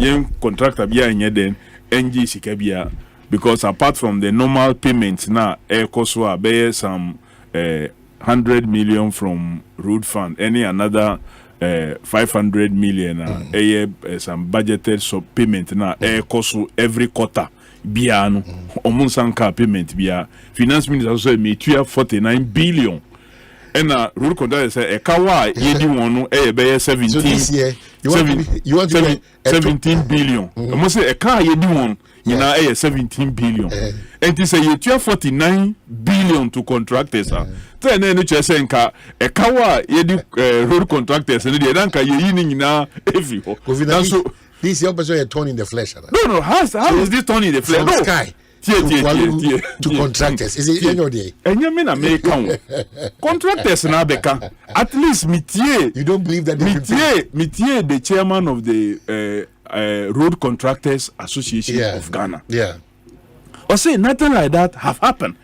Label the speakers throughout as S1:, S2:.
S1: yen contractor bia nye den NG sika bia because apart from the normal payments na cost be some 100 million from road fund, any another 500 million some budgeted payment na cost every quarter bia no omunsanka payment bia finance minister so me 49 billion and road contractor say kawa yedi won no be 17.
S2: So this year you want to be
S1: 17 billion. Mo say car yedi won nyina 17 billion. And it say you 49 billion to contractors. Then no say nka kawa yedi road contractors and dey danka yi nyina every.
S2: So this your person a turn in the flesh.
S1: No, how is this turn in the flesh? No.
S2: Sky. To contractors. Is it any day?
S1: And you mean American contractors na beka. At least Mitier.
S2: You don't believe that
S1: Mitier, the chairman of the Road Contractors Association of Ghana.
S2: Yeah.
S1: Or say nothing like that have happened.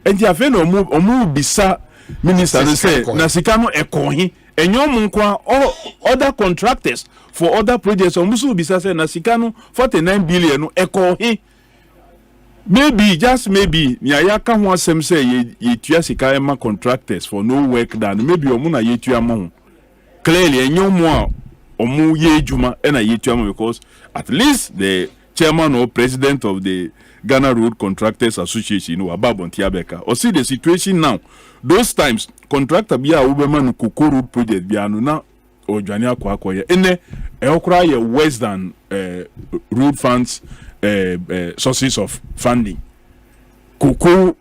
S1: And you have omu bisa minister say nasikano ekohi. And your munkwa all other contractors for other projects omusu bisa say nasikano 49 billion ekohi. Maybe, just maybe, Nyayaka wants some say ye tuasika ema contractors for no work done. Maybe omuna ye tuamon. Clearly, and no more omu ye juma and a ye tuamon because at least the chairman or president of the Ghana Road Contractors Association, Ababon Tiabeka, or see the situation now. Those times, contractor bia Uberman Kuku Road project bianu na or Jania Kwakoya. Ene Eokra ye worse than road funds. Sources of funding. Cocoa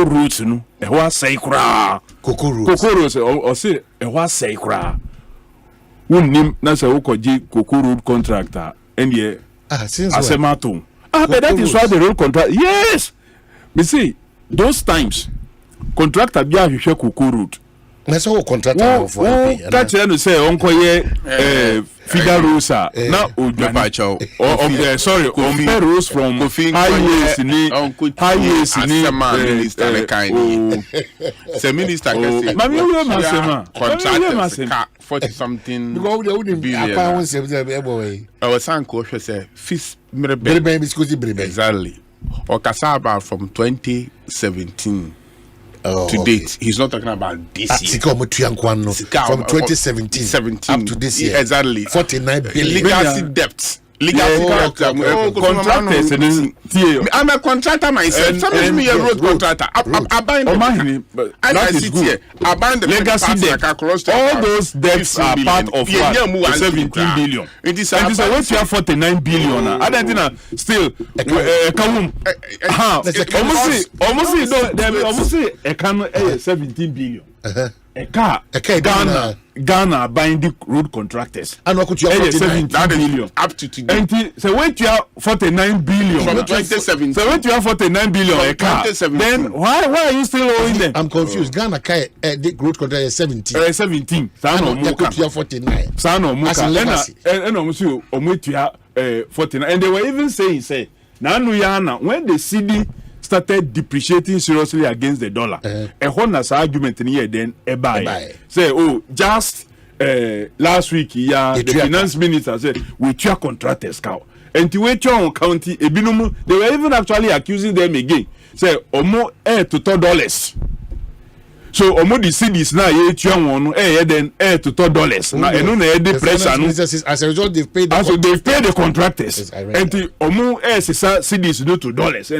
S1: roots no. Ewa say kra. Cocoa roots or say ewa say kra. Unim na se ukoji cocoa road contractor. And ye asemato. But that is why the road contract. Yes. You see, those times contractor bia hwehwe cocoa road.
S2: Na so contractor for
S1: catch you say onko ye Figarosa na Ojapacho or sorry on Rose from highways ni
S3: minister kind say minister say
S1: mami we masema
S3: contract 40 something
S2: because they wouldn't be account
S3: our son ko say fees
S2: brebe
S3: exactly or kasaba from 2017 to date. He's not talking about this year.
S2: From 2017 up to this year.
S3: Exactly.
S2: 49 billion.
S3: Legacy debts. Legacy contractors. I'm a contractor myself. Somebody me a road contractor. I bind the I bind the
S1: legacy debt. All those debts are part of 17 billion. It is what you have 49 billion. I don't think still almost 17 billion. Ghana buying the road contractors.
S2: And what could you have
S1: 17 billion
S3: up to today?
S1: And so wait, you have 49 billion
S3: from 2017.
S1: So wait, you have 49 billion a car. Then why are you still owing them?
S2: I'm confused. Ghana the road contract is 17.
S1: 17.
S2: Sano Muka 49.
S1: Sano Muka. And almost you 49. And they were even saying, now when the CD started depreciating seriously against the dollar. A honest argument in here then buy. Say, just last week, the finance minister said, we try contractors cow. And to wait on county, they were even actually accusing them again. Say, omo to $2. So omo the cities now then to $2. Now the pressure
S2: as a result they've paid
S1: the contractors. And the omo cities no $2.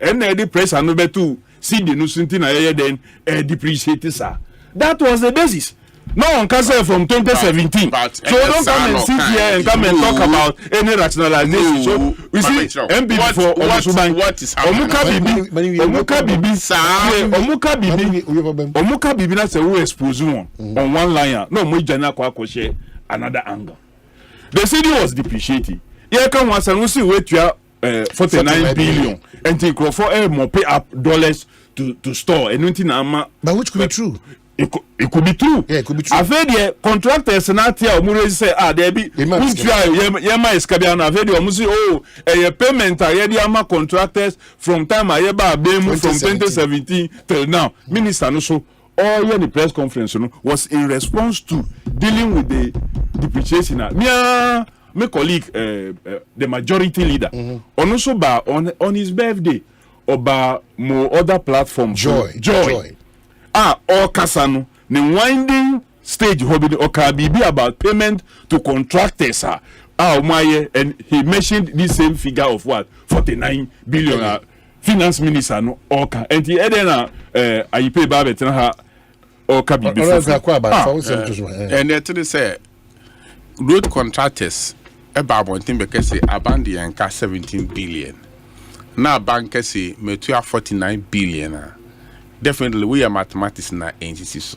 S1: And the pressure no better city no something then depreciate sir. That was the basis. No one can say from 2017. So don't come and sit here and come and talk about any rationalization. So we see MP for
S3: what is happening?
S1: Omuka Bibi na say we expose one on one line. No mo jana kwa share another angle. The city was depreciating. Here come once and we see wait you 49 billion and think for more pay up dollars to store and nothing
S2: but which could be true.
S1: It could be true.
S2: Yeah, it could be true.
S1: I've heard the contractors not here. Omure say, there be. Yema is kabiana. I've heard the a payment. I heard the contractors from time I ever been from 2017 till now. Minister no so all the press conference was in response to dealing with the depreciation. my colleague, the majority leader, on also on his birthday, or by more other platforms. Joy. Or Kasano, the winding stage hobby or be about payment to contractors. And he mentioned this same figure of what 49 billion. Finance minister no oka enti edena ayipe ba betina ha oka bibi
S3: and they say road contractors about one thing because say abandi enka 17 billion na bank say metua 49 billion definitely we are mathematics na NDC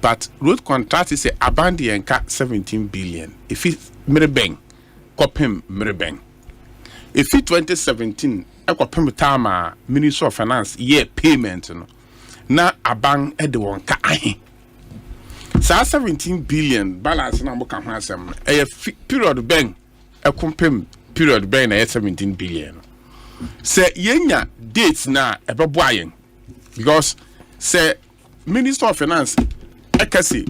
S3: but road contractors say abandi enka 17 billion if it mrebeng kopem mrebeng if it 2017 ekopem time Ministry of Finance year payment no na abang ede won ka ahe sa 17 billion balance na mo ka ho asem period ben ekompem period ben na 17 billion se yenya dates na ebebo ayen because se Minister of Finance ekasi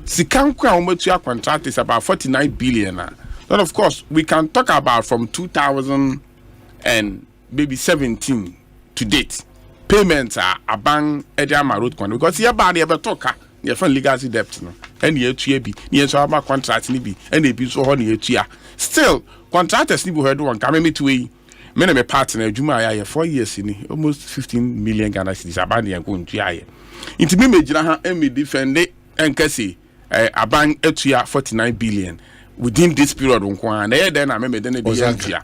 S3: sikanko a omatua contract is about 49 billion then of course we can talk about from 2000 and maybe 17 to date payments are a bank Ediama road contract because here body ever talk your friend legacy debt no and ye tue bi ye so about contract ni bi and e bi so ho na ye tua still contractors ni bo head one come me to we me na me partner adwuma ya 4 years ni almost 15 million Ghana cedis about the go ntua ye inti me mejira ha e me defend enkasi a bank etua 49 billion within this period nko na ye den na me den dey tua.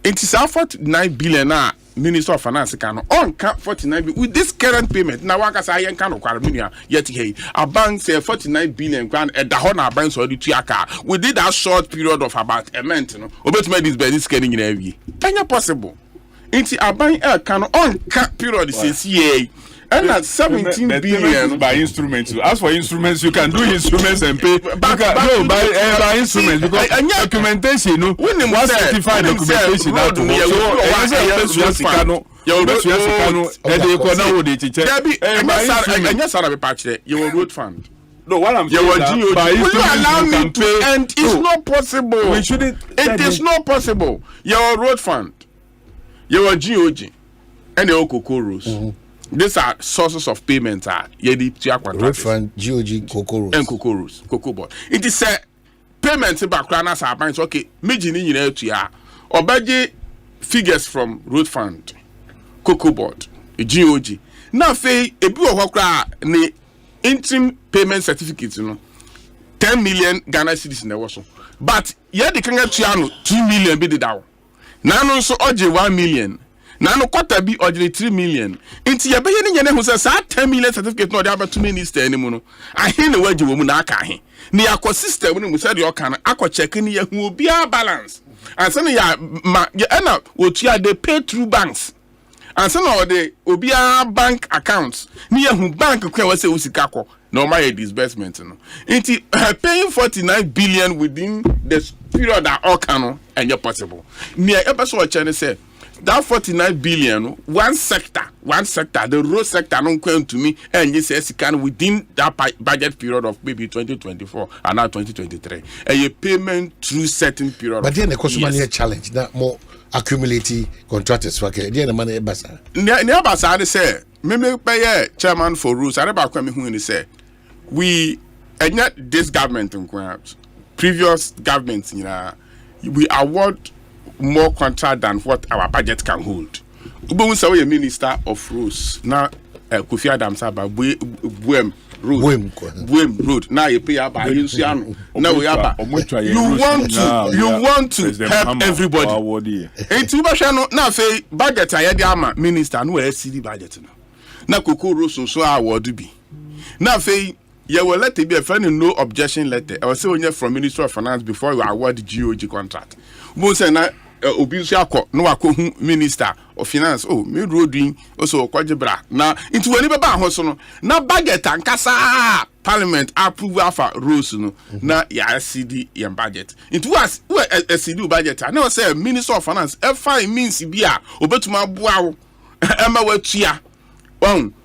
S3: It is 49 billion Minister of Finance can on 49 billion with this current payment. Now, what I say, can of yet hey, a bank say 49 billion grand at the Hona banks or the Tiaka. We did that short period of about a month, no, about this business getting in every. Can you possible? It's a bank can on period says yay. And at 17 billion
S1: by instruments. As for instruments, you can do instruments and pay. By instruments because documentation. No, when was certified documentation.
S3: Your road fund.
S1: No, what I'm
S3: saying is will you allow me to and it's not possible.
S1: We shouldn't.
S3: It is not possible. Your road fund, your GOG, and your cocoa rules. These are sources of payment.
S2: Road fund, GOG, cocoa rules.
S3: And cocoa rules, cocoa board. It is a payment background as our banks. Okay, Mijini in LTR or budget figures from road fund, cocoa board, GOG. Now, a bill interim payment certificates, 10 million Ghana cedis in the wash. But yeah, the Kanga Chiano 2 million bid down. Now so OJ 1 million. Now no quarter be OJ 3 million. Into your beginning who says 10 million certificate no there to minister anymore. I hear the word you woman aka. Ni akọ system when we said you can akọ check ni who be our balance. And so ya end up what you they pay through banks. And so now they obi a bank accounts near who bank kwen we say usikako normal disbursement no into paying 49 billion within the period that all can and you're possible near episode channel say that 49 billion one sector the road sector no kwen to me and you say can within that budget period of maybe 2024 and now 2023 and you payment through certain period
S2: but then the customer challenge that more accumulating contractors for the money basa.
S3: Near basa say me pay chairman for rules. I never come who say we and yet this government previous governments we award more contract than what our budget can hold. We say a minister of rules now Kofi Adams about Buem road now you pay about now we have you want to help everybody and to now say budget I minister no SCD budget now Cocoa Rose so award be now say you will let it be a friend no objection letter I will say when you from Minister of Finance before you award the GOG contract we say na obisi akọ no akọ minister of finance me road doing also kwajebra na into wani beba ho so no na budget ankasa parliament approve afa rules no na ya CD yam budget into was a CD budget na say minister of finance fine means bia obetuma boa wo ema watua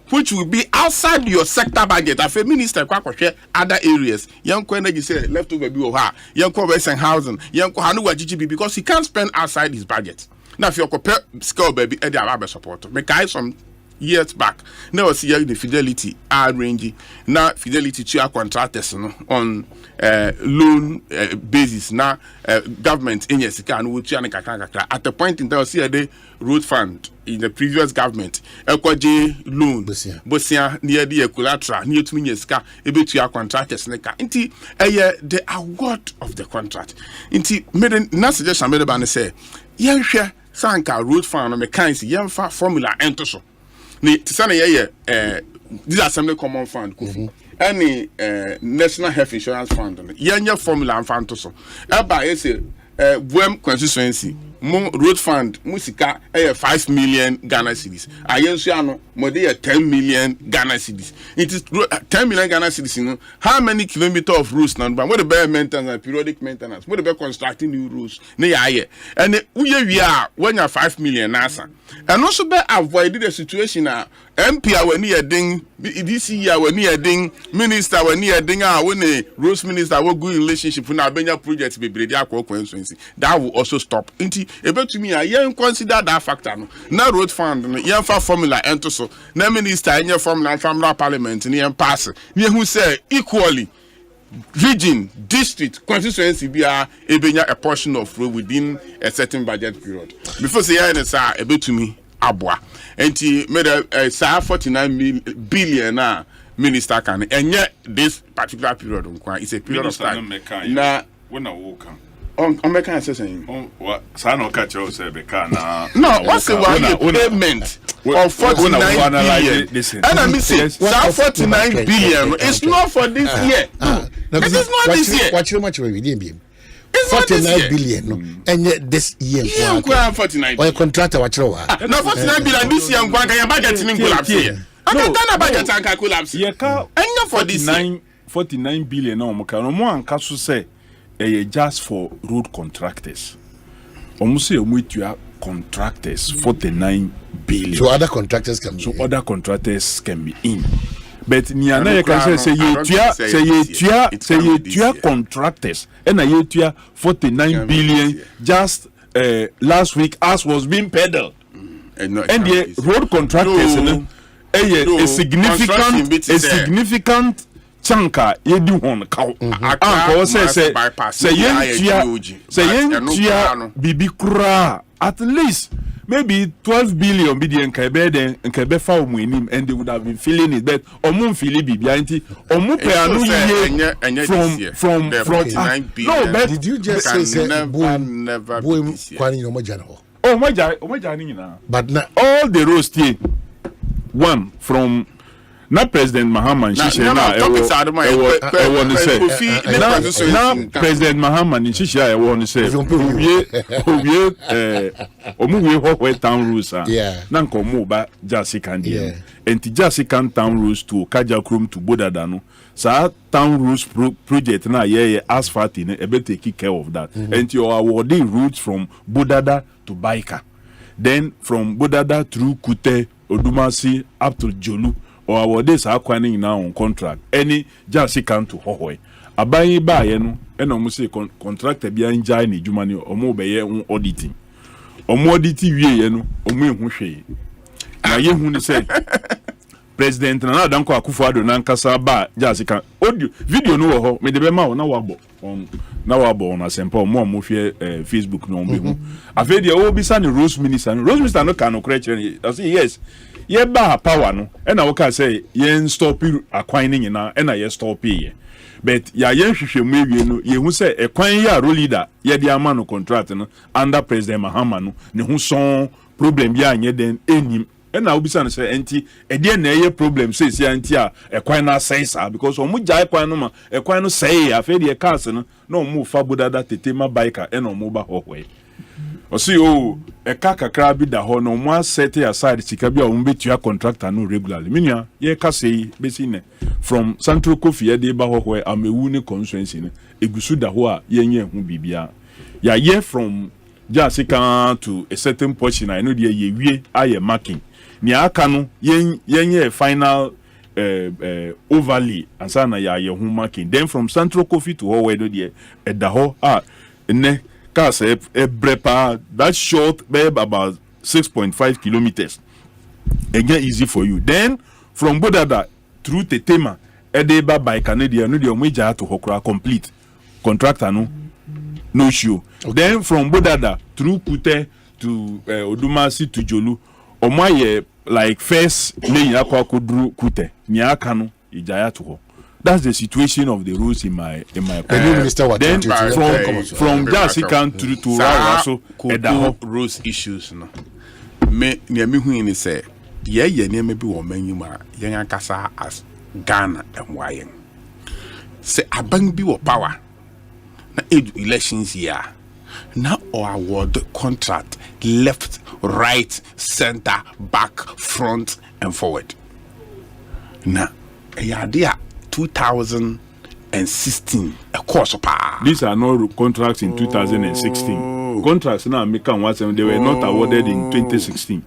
S3: which will be outside your sector budget. If a minister share other areas, young energy say leftover be ha, young Western housing, young Hanuwa GGB because he can't spend outside his budget. Now if you compare scale baby Eddie Arabe support, make some years back. Now see the fidelity are ranging. Now fidelity to our contractors on loan basis. Now government in yes can at the point in time see the road fund in the previous government. Ekwaje loan bosia near the collateral near to me ska ebe to our contractors neka. Inti the award of the contract. Inti made na suggestion made ban say yenhwe sanka road fund no mechanics yenfa formula ento so. Ni tisana this assembly common fund kofi any national health insurance fund yenya formula and fund to so eba say buem constituency mo road fund musika 5 million Ghana cedis ayensu ano mo dey 10 million Ghana cedis. It is 10 million Ghana cedis, you know how many kilometers of roads now but what the better maintenance and periodic maintenance, what the better constructing new roads na ya and we when you 5 million nasa and also be avoid the situation MP when you ding this year when you ding minister when you ding when a roads minister will good relationship with our Benya projects be ready constituency that will also stop. About to me, I consider that factor. Now road fund, you formula enter so. Now minister, in your formula from the parliament, and you pass. You who say equally, region, district, constituency be a portion of road within a certain budget period. Before say I about to me, abwa, and he made a 49 billion minister can, and yet this particular period is a period of time. Now
S1: when I walk.
S3: On American saying,
S1: what? Sano catch you say na.
S3: No, what's the one payment of 49 billion? And I mean, say 49 billion. It's not for this year. It is not this year.
S2: What you much we didn't be.
S3: It's
S2: 49 billion, no, and yet this year.
S3: Yeah, 49.
S2: Or contractor what you
S3: are. No, 49 billion this year. Your budget in collapse here. I can't budget and collapse.
S1: Yeah,
S3: and for this
S1: 49 billion. No, more and Kasu say. Just for road contractors. Almost say contractors 49 billion.
S2: So other contractors can be
S1: other contractors can be in. But Niana you can say you contractors and you 49 billion just last week as was being peddled. And the road contractors a significant chanka yedi hon kaw anko say yentia bibi kura at least maybe 12 billion bi de nka be fa omunim and they would have been feeling it but omun feel bibi anti omu pe anu ye from 9 billion. No, but
S2: did you just say never kwani no moja no
S1: moja ni na
S2: but now
S1: all the roads here one from na President Mahama Nshishe na President Mahama Nshishe I want to say omuwe ho town rules na nko mu ba jasi kandi enti jasi kan town rules to Courtroom to Bodada no sa town rules project na ye asphalt in ebe take care of that enti you are awarding routes from Bodada to Baika, then from Bodada through Kute Odumasi up to Jolu or our days are quite now on contract. Any just come to Hohoi. A buy by no, and almost say contractor behind Jani, Jumani, or more by auditing. Or more DTV, or me who say. Now, you who say President Nanko Akufo-Addo Nankasa ba Jessica audio video no ho me de be ma na wabo on asempa mo Facebook no be hu afi de o bisa ni Rose Minister no can no correct I say yes ye ba power no e na wo ka say ye stop akwan ni nyina e na ye stop ye but ya ye hwehwe mu ewie no ye hu say ekwan ya role leader ye de ama no contract no under President Mahama no ne hu son problem ya anye den enim and now be saying anti a dear na problem says ya anti a ekwan na say sa because omu jai kwan no ma ekwan no say afei de cars no mu fa bodada tetema biker e no mu ba hohwe o see o e kakra bi da ho no mu set aside sika bi a omu betua contractor no regularly minia ye ka say be seen from Central Kofi e de ba hohwe amewu ni constituency ne egusu da ho a ye nya hu bibia ya ye from Jessica to a certain portion I know the ye wie aye marking ni aka no yen final overlay ansana ya ye ho marking. Then from Central Coffee to ho wedo de edaho ne cars brepa that short about 6.5 kilometers. Again easy for you. Then from Bodada through Tetema edeba by Canadian no de omeja to hokra complete. Contractor no show. Okay. Then from Bodada through Kute to Odumasi to Jolu omaye like first lane akwa kodru Kute nyaka no ijaya to ho. That's the situation of the roads in my
S2: minister
S1: then from Jasikan to Rawaso
S3: edaho roads issues no me near me hu ni say ye near me bi wo manyuma yen akasa as Ghana and Wayen say aban bi wo power na elections here now or award contract left, right, center, back, front, and forward. Now, a idea 2016 a course of power.
S1: These are not contracts in 2016. Contracts now make they were not awarded in 2016.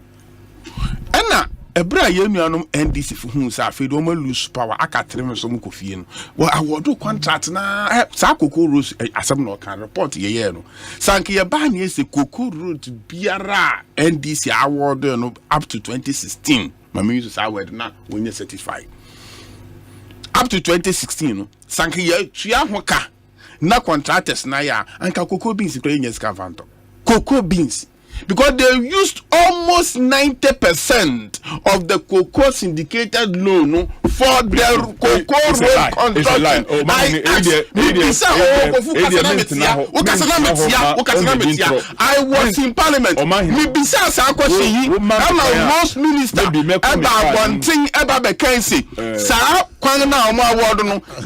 S3: And now ebra yenuanum NDC for who say afi do ma lose power aka trem so mu kofie no well award contract na sa Cocoa Rules asem no kan report ye no sanke ye ba na say Cocoa Rules biara NDC award no up to 2016 mama use say award na when you certified up to 2016 no sanke ye tua hoka na contractors na ya anka cocoa beans kro yen scavanto cocoa beans because they used almost 90% of the cocoa syndicated loan for their cocoa road construction. I was in Parliament. Most minister about one thing about the currency.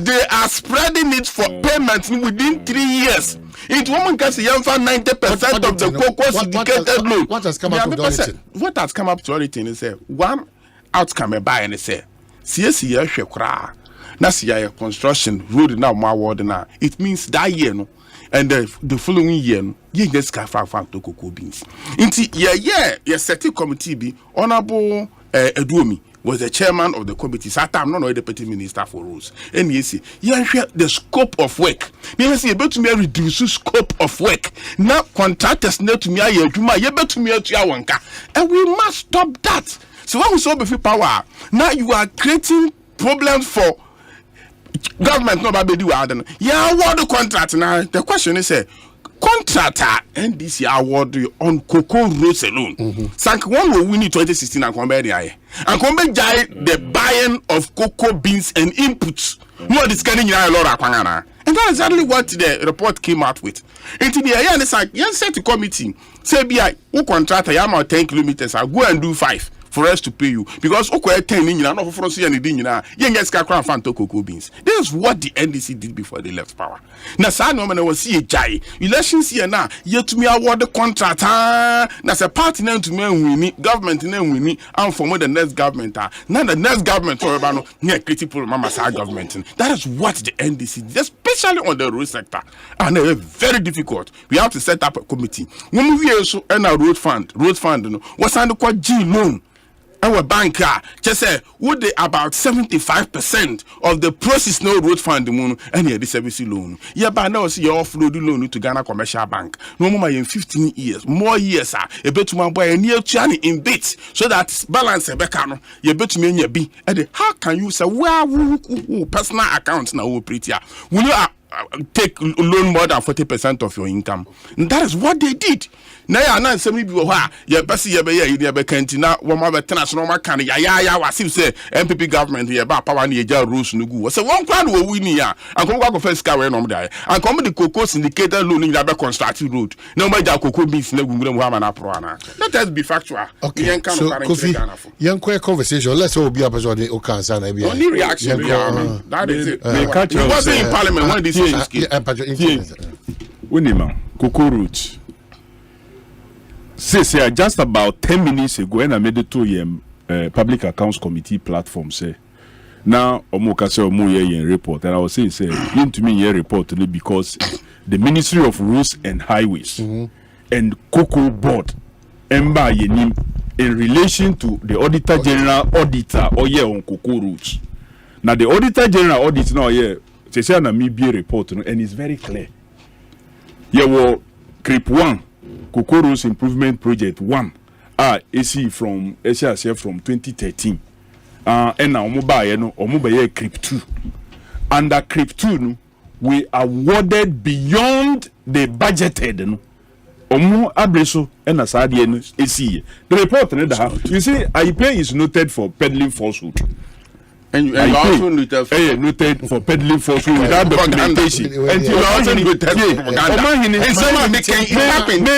S3: They are spreading it for payment within 3 years. It won't get 90% of the cocoa syndicated loan.
S2: What has come up to auditing?
S3: What has come up to auditing is one outcome a buy and say, CSC shekra, na siya construction road now more word now. It means that year no, and the following year no, you just can find to cocoa beans. Inti yeah, certain committee be honorable Eduomi was the chairman of the committee. So I'm not the deputy minister for rules. And you see, the scope of work. You see, about to me reduce scope of work. Now contractors need to me you better to me and we must stop that. So when we saw before power, now you are creating problems for government. No, but do yeah, what the contract now? The question is contractor NDC award on cocoa roads alone. Sank one will win in 2016 and come back there. And come back the buying of cocoa beans and inputs. No discounting a lot of pangana. And that's exactly what the report came out with. Into the area, it's like, yes, set the committee. Say, who contractor, I'm out 10 kilometers, I'll go and do 5. For us to pay you because okay 10 in not for us any din na yen get scrap fan to cocoa beans. This is what the NDC did before they left power. Na sa no man was see jai elections here na yet to me award the contract na say party na to me win government na win and for more the next government na the next government or no near critical mama sa government. That is what the NDC did, especially on the road sector, and very difficult. We have to set up a committee when we also and our road fund no was under quite G loan. Our banker just say would they about 75% of the process no road fund moon and the service loan. Yeah, but now see your offload loan to Ghana Commercial Bank. No more in 15 years, more years a bet to my boy a near channel in bits so that balance a becano. You bet to me in your B. And how can you say well personal accounts now prettier? Will you take loan more than 40% of your income? And that is what they did. Now you are not saying you best you be cantina one more international can ya was say MPP government here about power near rules no go. So one crowd will win here and come go first car no die and come the cocoa syndicated loan in the constructed road. No matter cocoa beans no go have an approach. Let us be factual.
S2: Okay, so Kofi, young quick conversation. Let's all be up as only
S3: only reaction. That is it. It wasn't in Parliament when this is
S1: cocoa roots. Say just about 10 minutes ago when I made it to Public Accounts Committee platform say now omoka say omo report and I was saying say you to me report today because the Ministry of Roads and Highways and Cocoa Board emba yenim in relation to the Auditor General auditor or on cocoa roots. Now the Auditor General audit now they say na me be report and it's very clear. Were CRIP 1 cocoa roots improvement project 1 AC from 2013. And now omo CRIP 2. Under CRIP 2 we awarded beyond the budgeted Omu Abreso and Asadi and AC. The report you see, IPay is noted for peddling falsehood. And you also noted for peddling falsehood without documentation. And you also noted for propaganda. And someone can happen.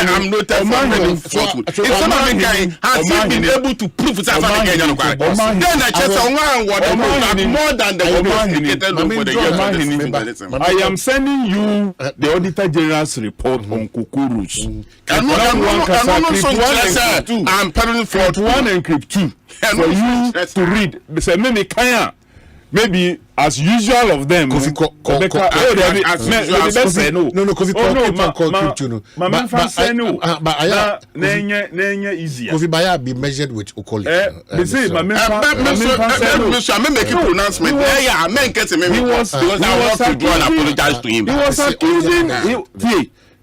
S1: I'm noted for falsehood. If someone has been able to prove it's then I just more than the I am sending you the Auditor General's report on cocoa roots. I'm peddling for CRIP 1 and CRIP 2 for you to read. Maybe as usual of them.
S2: Kofi Baya be measured with Okoli.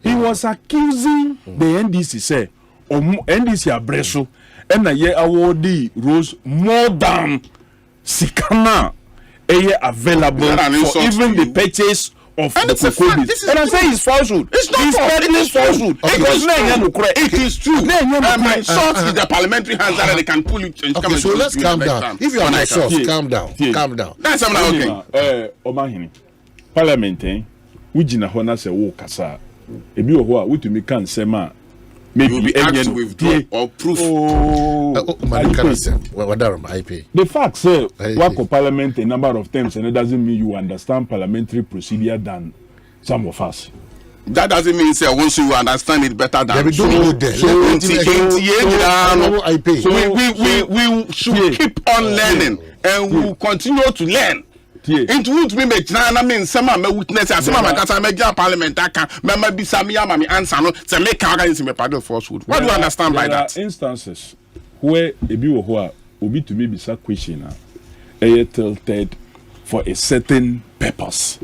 S1: He was accusing the NDC say NDC abreso and a year awardee rose more than Sikana available for even the purchase of the cocoa beans. And I say it's falsehood. It's not falsehood. It is true. My source is the parliamentary hands that they can pull it.
S2: Okay, so let's calm down. If you are my source, calm down. Calm down.
S1: That's something okay. Omahini. Parliament, we jina hona se wo kasa. Ebi wo a wutumi kan sema maybe
S3: act withdraw or proof.
S1: The fact say work of parliament a number of times and it doesn't mean you understand parliamentary procedure than some of us.
S3: That doesn't mean say once you understand it better than we should keep on learning and we will continue to learn. It would be make na mean some my witness as some my kasa make parliament aka me be samia ma me answer no say make organism me pardon falsehood. What do you understand by that?
S1: Instances where ebi wo ho a obi to me bisa question a tilted for a certain purpose.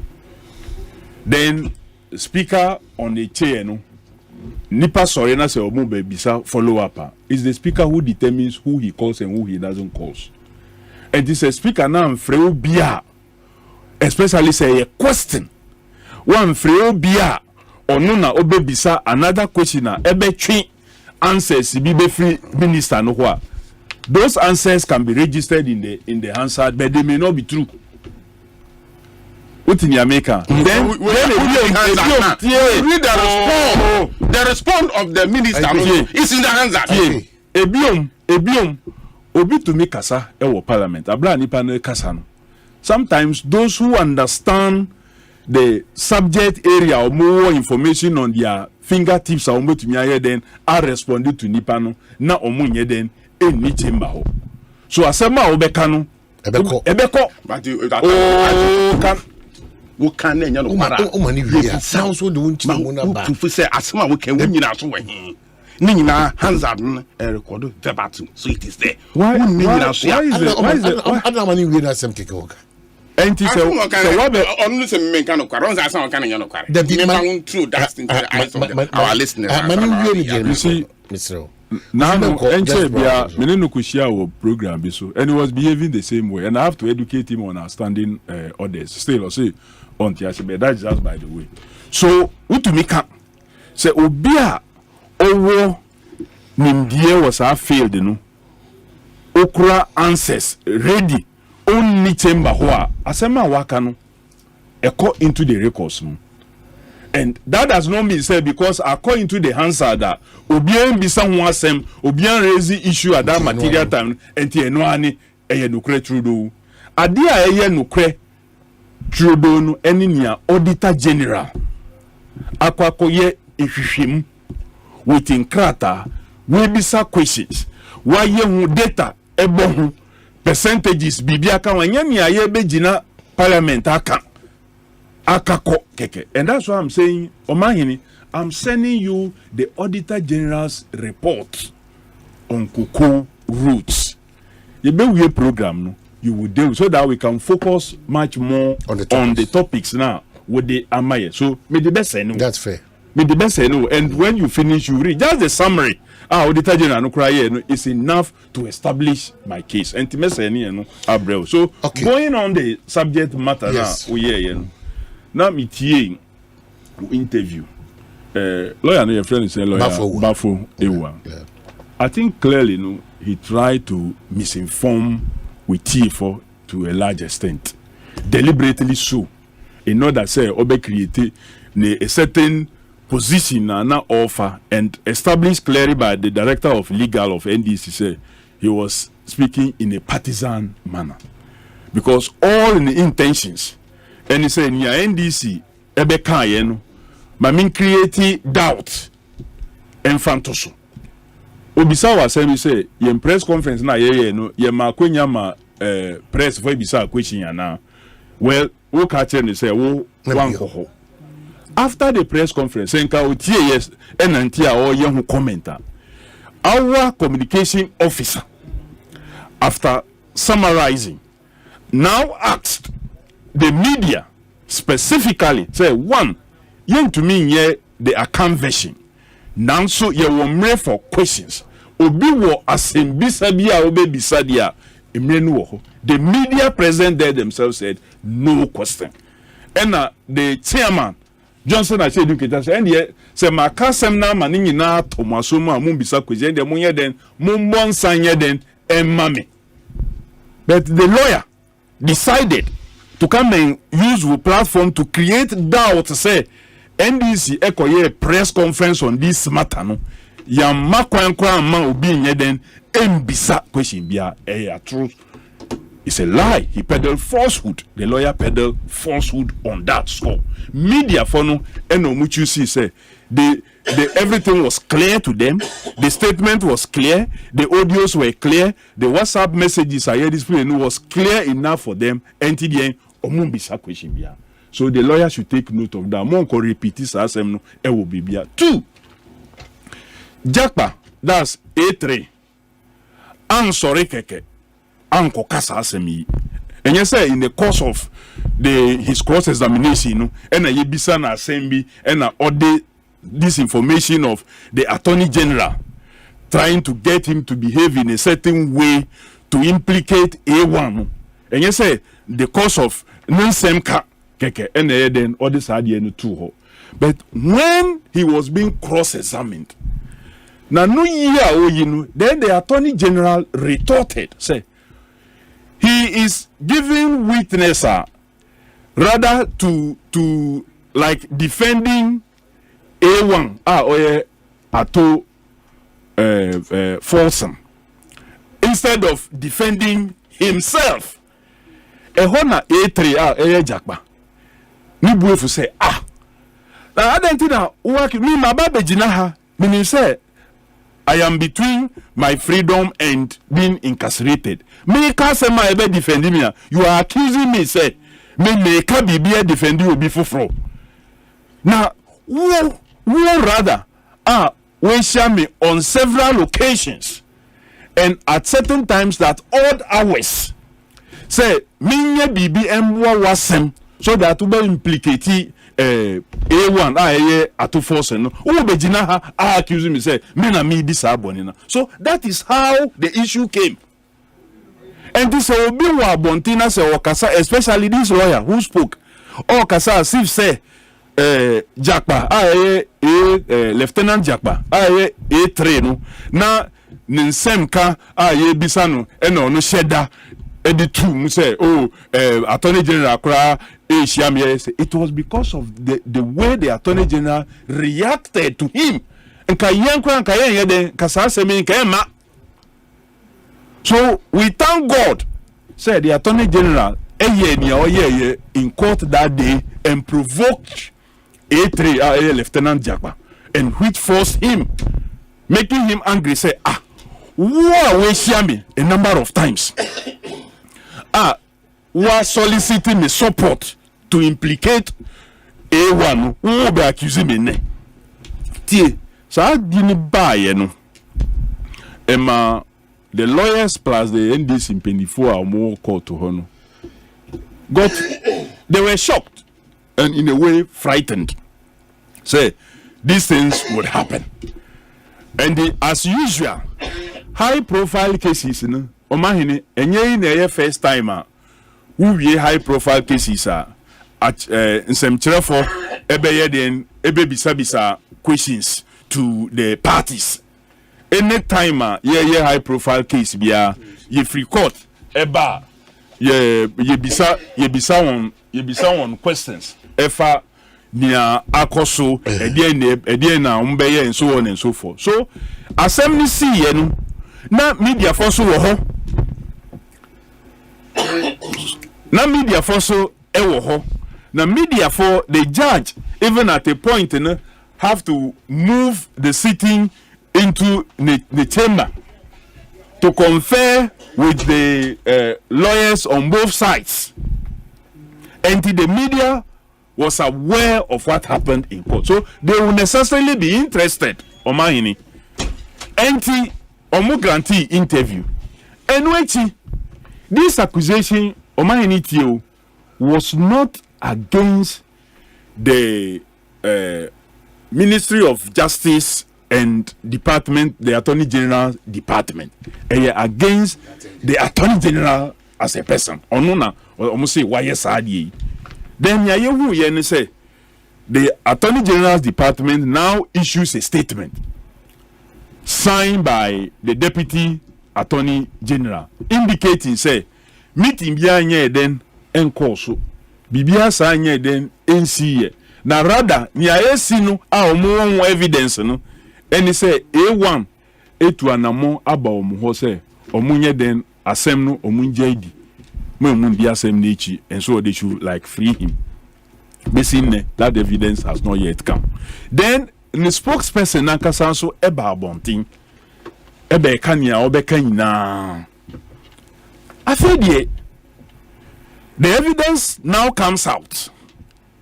S1: Then speaker on the chair no nipa sorry na say omo be bisa follow up. Is the speaker who determines who he calls and who he doesn't calls. And this a speaker now free bia especially say a question one free bia or no na obebisa another question na ebetwi answers be free minister no ho. Those answers can be registered in the Hansard, but they may not be true. What in Jamaica? Then
S3: read the response of the minister is in the Hansard.
S1: Ebiom obi to me kasa ewo parliament abla nipa no kasa no. Sometimes those who understand the subject area or more information on their fingertips are to me then are responding to nipa no na omunye then any chamber ho. So asema obeka no ebeko
S3: but wo kan enya no para
S2: o mani wi sound so the won't na ba
S3: to say asema wo kan wonyina so wahin ni nyina Hansard record verbatim so it is there.
S1: Why is
S2: it mani wi na sem keke woka
S1: enti say what be
S3: on say me kan no kwara on say asema kan enya no kwara the man true that's in the eyes of our listeners
S2: mani wi ni
S1: you see
S2: Mr.
S1: Now, program and he was behaving the same way, and I have to educate him on our standing orders. Still, I'll say on Tiashibe. That's just by the way. So, what to make up? Say, Obia Owo Nimdie was our failed, you know. Okra answers ready. Only chamber hoa. Asema wakano. Eko into the records. And that does not mean say because according to the Hansard that obian be someone sem obian raise issue at that material time enti eno ani eye nukre trudo ade a eye nukre trudo no eni nia Auditor General akwakoye ehwehwem within krata we bisa questions why hu data ebo hu percentages bibia kan wanya nia ye begina parliament aka akako keke. And that's why I'm saying, Omahini, I'm sending you the Auditor General's report on cocoa roots. You be a program, no? You will do so that we can focus much more on the topics now with the Amaye. So, me the best I know.
S2: That's fair.
S1: Me the best I know. And when you finish, you read just the summary. Auditor General no cry is enough to establish my case. And to so going on the subject matter now, now me interview. Lawyer, no, your friend is a lawyer. Bafo Ewa. I think clearly, he tried to misinform with T4 to a large extent, deliberately so, in order to say obe create a certain position and offer and established clearly by the director of legal of NDC say he was speaking in a partisan manner because all in the intentions and he said near NDC ebe kan but mean create doubt and fantoso. Obisa was saying, say, ye press conference na ye no ye ma kwenya ma press for bisa question ya na. Well, we catch and say wo wan ho. After the press conference, enka otie yes enantia or ye hu commenter. Our communication officer, after summarizing, now asked the media specifically, say one, yen to me ye the account version. Now so ye will for questions. Obi wo asembisa bia obe bisadia emrenu wo. The media present there themselves said no question. And the chairman Johnson I said educator said and say makasem na ma ni nyina tomaso mu amun bisa question dem munye den mumbon sanye den emame. But the lawyer decided to come and use the platform to create doubt say NDC ekoye press conference on this matter no ya makwankwa ma obi nye den embisa question bia truth. It's a lie. He peddled falsehood. The lawyer peddled falsehood on that score. Media for no eno muchu see say the everything was clear to them. The statement was clear. The audios were clear. The WhatsApp messages I heard display was clear enough for them. NTDN omumbisa question bia. So the lawyer should take note of that. More can repeat this as no will be bia. 2. Jakpa, that's A3. I'm sorry, keke. Anko kasa asemi. And you say in the course of his cross examination, and a yebisa na assembly and a audit this information of the Attorney General trying to get him to behave in a certain way to implicate A1. And you say the course of non-semka keke and then all this idea no too. But when he was being cross-examined, now no year then the Attorney General retorted, say he is giving witness rather to like defending A1 ato Folsom instead of defending himself. Ehona A3 Jakpa ni buefu say na adentina work me mababe jinaha meaning say I am between my freedom and being incarcerated. Me can't my ebe defending me. You are accusing me say me can be defending you before. Now, who rather we share me on several occasions and at certain times that odd hours say me bibi emwa wasem so that we implicate A1 ato force no who be jina ha accusing me say me na me this aboni na. So that is how the issue came. And this will be what Bontina say okasa, especially this lawyer who spoke okasa as if say Jakpa Lieutenant Jakpa A3 no na nsemka bisa no eno no sheda editu mu say Attorney General kra it was because of the way the Attorney General reacted to him. So we thank God, said the Attorney General in court that day and provoked A3 Lieutenant Jakpa, and which forced him, making him angry, say, we share me a number of times. Was soliciting the support to implicate A1 who be accusing me ne tie so dini baye no Emma the lawyers plus the NDC in 24 or more called to her no they were shocked and in a way frightened say these things would happen and as usual high profile cases no omahini enye na first time who we high profile cases at nsem ebeye den ebebisa questions to the parties anytime high profile case bia ye free court eba ye bisa on questions efa nia akoso edie na umbeye and so on and so forth so assembly see ye no na media for so ho na media for so ewo ho na media for the judge even at a point have to move the sitting into the chamber to confer with the lawyers on both sides until the media was aware of what happened in court so they will necessarily be interested omahini anti omu grantee interview enwechi this accusation omahini tio was not against the Ministry of Justice and Department, the Attorney General Department, against the Attorney General as a person. Onuna, almost say why yes, then you say the Attorney General's Department now issues a statement signed by the Deputy Attorney General, indicating say meeting biya then enkoso bibia sa anya den NCA na rather ni ayesi no a omo evidence no eni say A1 etu anamo aba omo ho say omo nye den asem no omo njaidi mo bi asem na echi and so they should like free him basically that evidence has not yet come then the spokesperson nankasa so eba abontin ebe kania obeka nyina afedie the evidence now comes out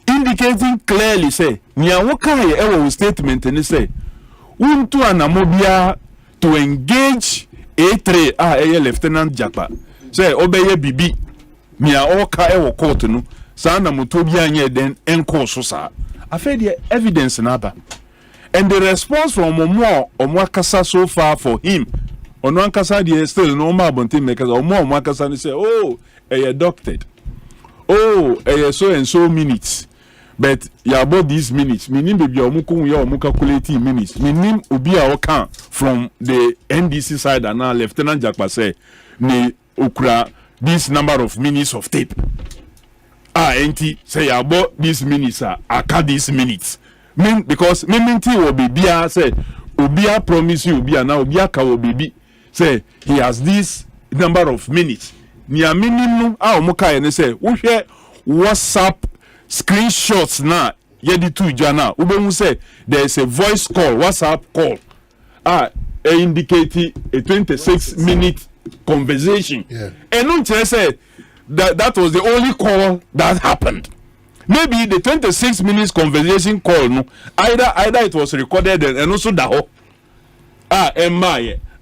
S1: indicating clearly say nia wokaye ewo statement and say untu anamobia to engage A3 Lieutenant Jakpa say obeye bibi nia oka ewo court no sa na motobia anya den enko so sa afedie evidence na aba and the response from omwakasa so far for him onwankasa dey still no ma bontin makers omwakasa ni say oh doctored so and so minutes but ya about these minutes meaning baby omukun ya omukaculating minutes meaning obi a okan from the NDC side and now Lieutenant Jakpa say ni okura this number of minutes of tape enti say about these minutes aka these minutes mean because meanti will be bia say obi a promise you obi na obi aka will be say he has this number of minutes ni minimum omuka ne say wo hwe WhatsApp screenshots na yedi tu jana ubemu say there is a voice call WhatsApp call indicating a 26-minute conversation and no say that was the only call that happened. Maybe the 26 minutes conversation call no either it was recorded and also that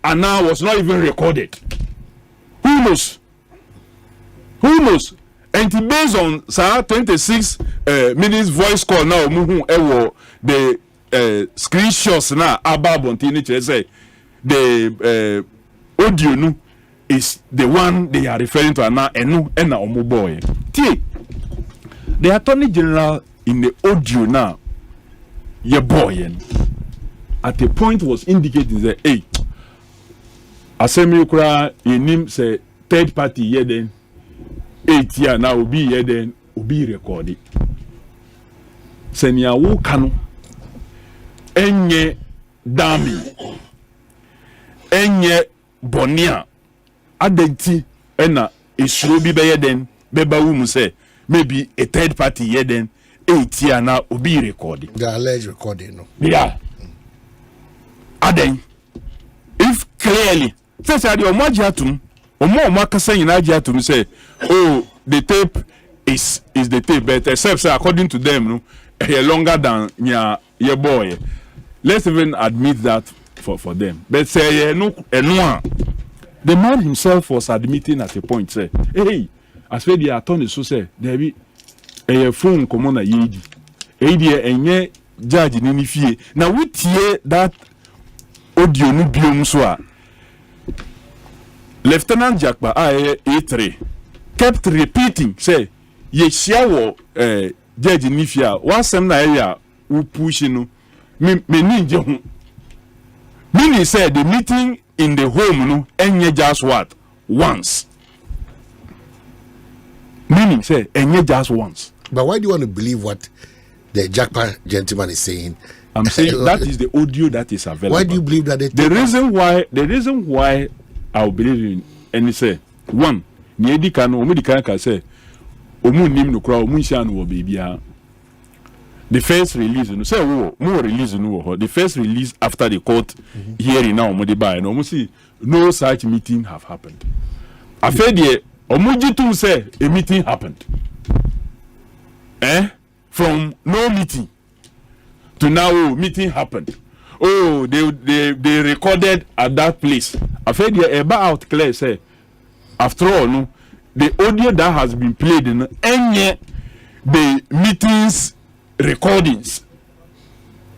S1: and now was not even recorded. Who knows and based on 26 minutes voice call now the screenshots now ababonti say the audio no is the one they are referring to now and boy the Attorney General in the audio now your boy at a point was indicating that hey asemi kura enim say third party here then 8 year now obi here then obi record it senia wo kanu enye dami enye bonia adenti ena esuro bi be then beba wu mu say maybe a third party here then 8 year now obi record it
S2: the alleged recording no
S1: yeah aden if clearly say the omoji atum omo akasa nyina agi atum say oh the tape is the tape, but except say according to them, no, longer than your boy. Let's even admit that for them. But say no, the man himself was admitting at a point, say, hey, as for the attorney, so say there be a phone common a yedi, a judge in any fear. Now we hear that audio no biom so Lieutenant Jakpa A3 kept repeating, say, ye shawo judge nifia, one sem na area who push no me ninja hu. Meaning said the meeting in the home no enye just what? Once. Meaning say enye just once.
S2: But why do you want to believe what the Jakpa gentleman is saying?
S1: I'm saying that is the audio that is available.
S2: Why do you believe that
S1: the reason why I believe in and say one niedi kan omudi kan say omu nim no kra omu nsia no wo bibia. The first release no say more release no the first release after the court hearing now omudi buy no see no such meeting have happened. Afedie omuji to say a meeting happened. From no meeting to now meeting happened. Oh, they recorded at that place. I've heard about clear say after all, no, the audio that has been played in any the meetings recordings.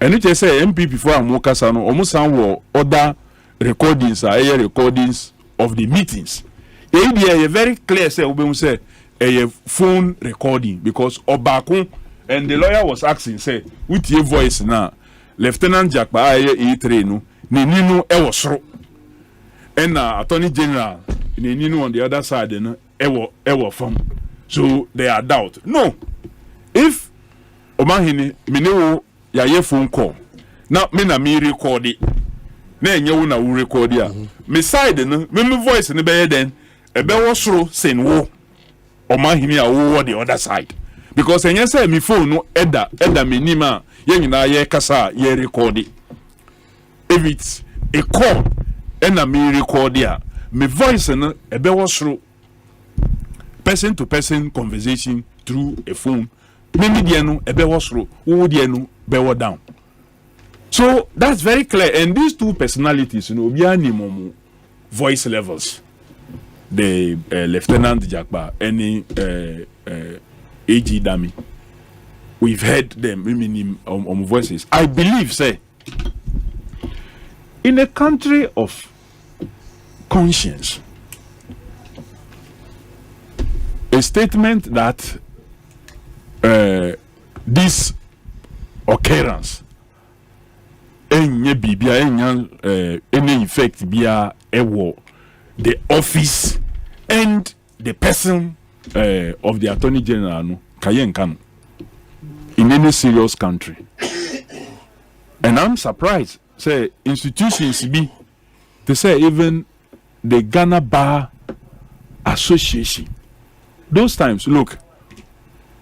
S1: And it just say MP before Amokasano almost some other recordings recordings of the meetings. A very clear say we say a phone recording because Obakun and the lawyer was asking say with your voice now. Lieutenant Jakpa A3 no nenino ewosro and Attorney General nenino on the other side no ewo from. So they are doubt. No. If Omahini menewo ya phone call. Now me na me record it. Na enye wo na wo record ya. Me side no me voice no be den ebe wosro sen wo. Omahini a wo the other side. Because enye say me phone no eda me nima na ye kasa ye record it. If it's a call and a me record ya, me voice no ebe wosro person to person conversation through a phone. Maybe the no ebe wosro, wo the no be down. So that's very clear. And these two personalities, obi animomo voice levels. The Lieutenant Jakpa and AG Dami. We've heard them on voices. I believe, say, in a country of conscience, a statement that this occurrence any effect be the office and the person of the Attorney General no kayen kan in any serious country. And I'm surprised say institutions be they say even the Ghana Bar Association those times look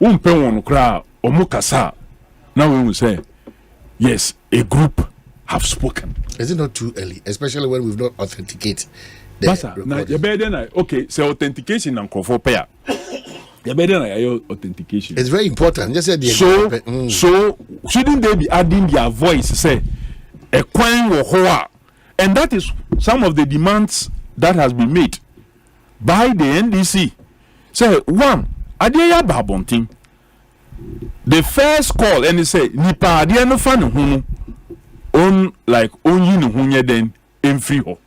S1: umpe won kra omukasa now we will say yes a group have spoken.
S2: Is it not too early, especially when we've not authenticated the
S1: okay, so authentication and control pair. Authentication.
S2: It's very important. Just said
S1: so shouldn't they be adding their voice? Say a coin or hoa, and that is some of the demands that has been made by the NDC. Say one, adeya babonting. The first call and they say nipa adeya no fan hunu on like only no hunye then in free ho.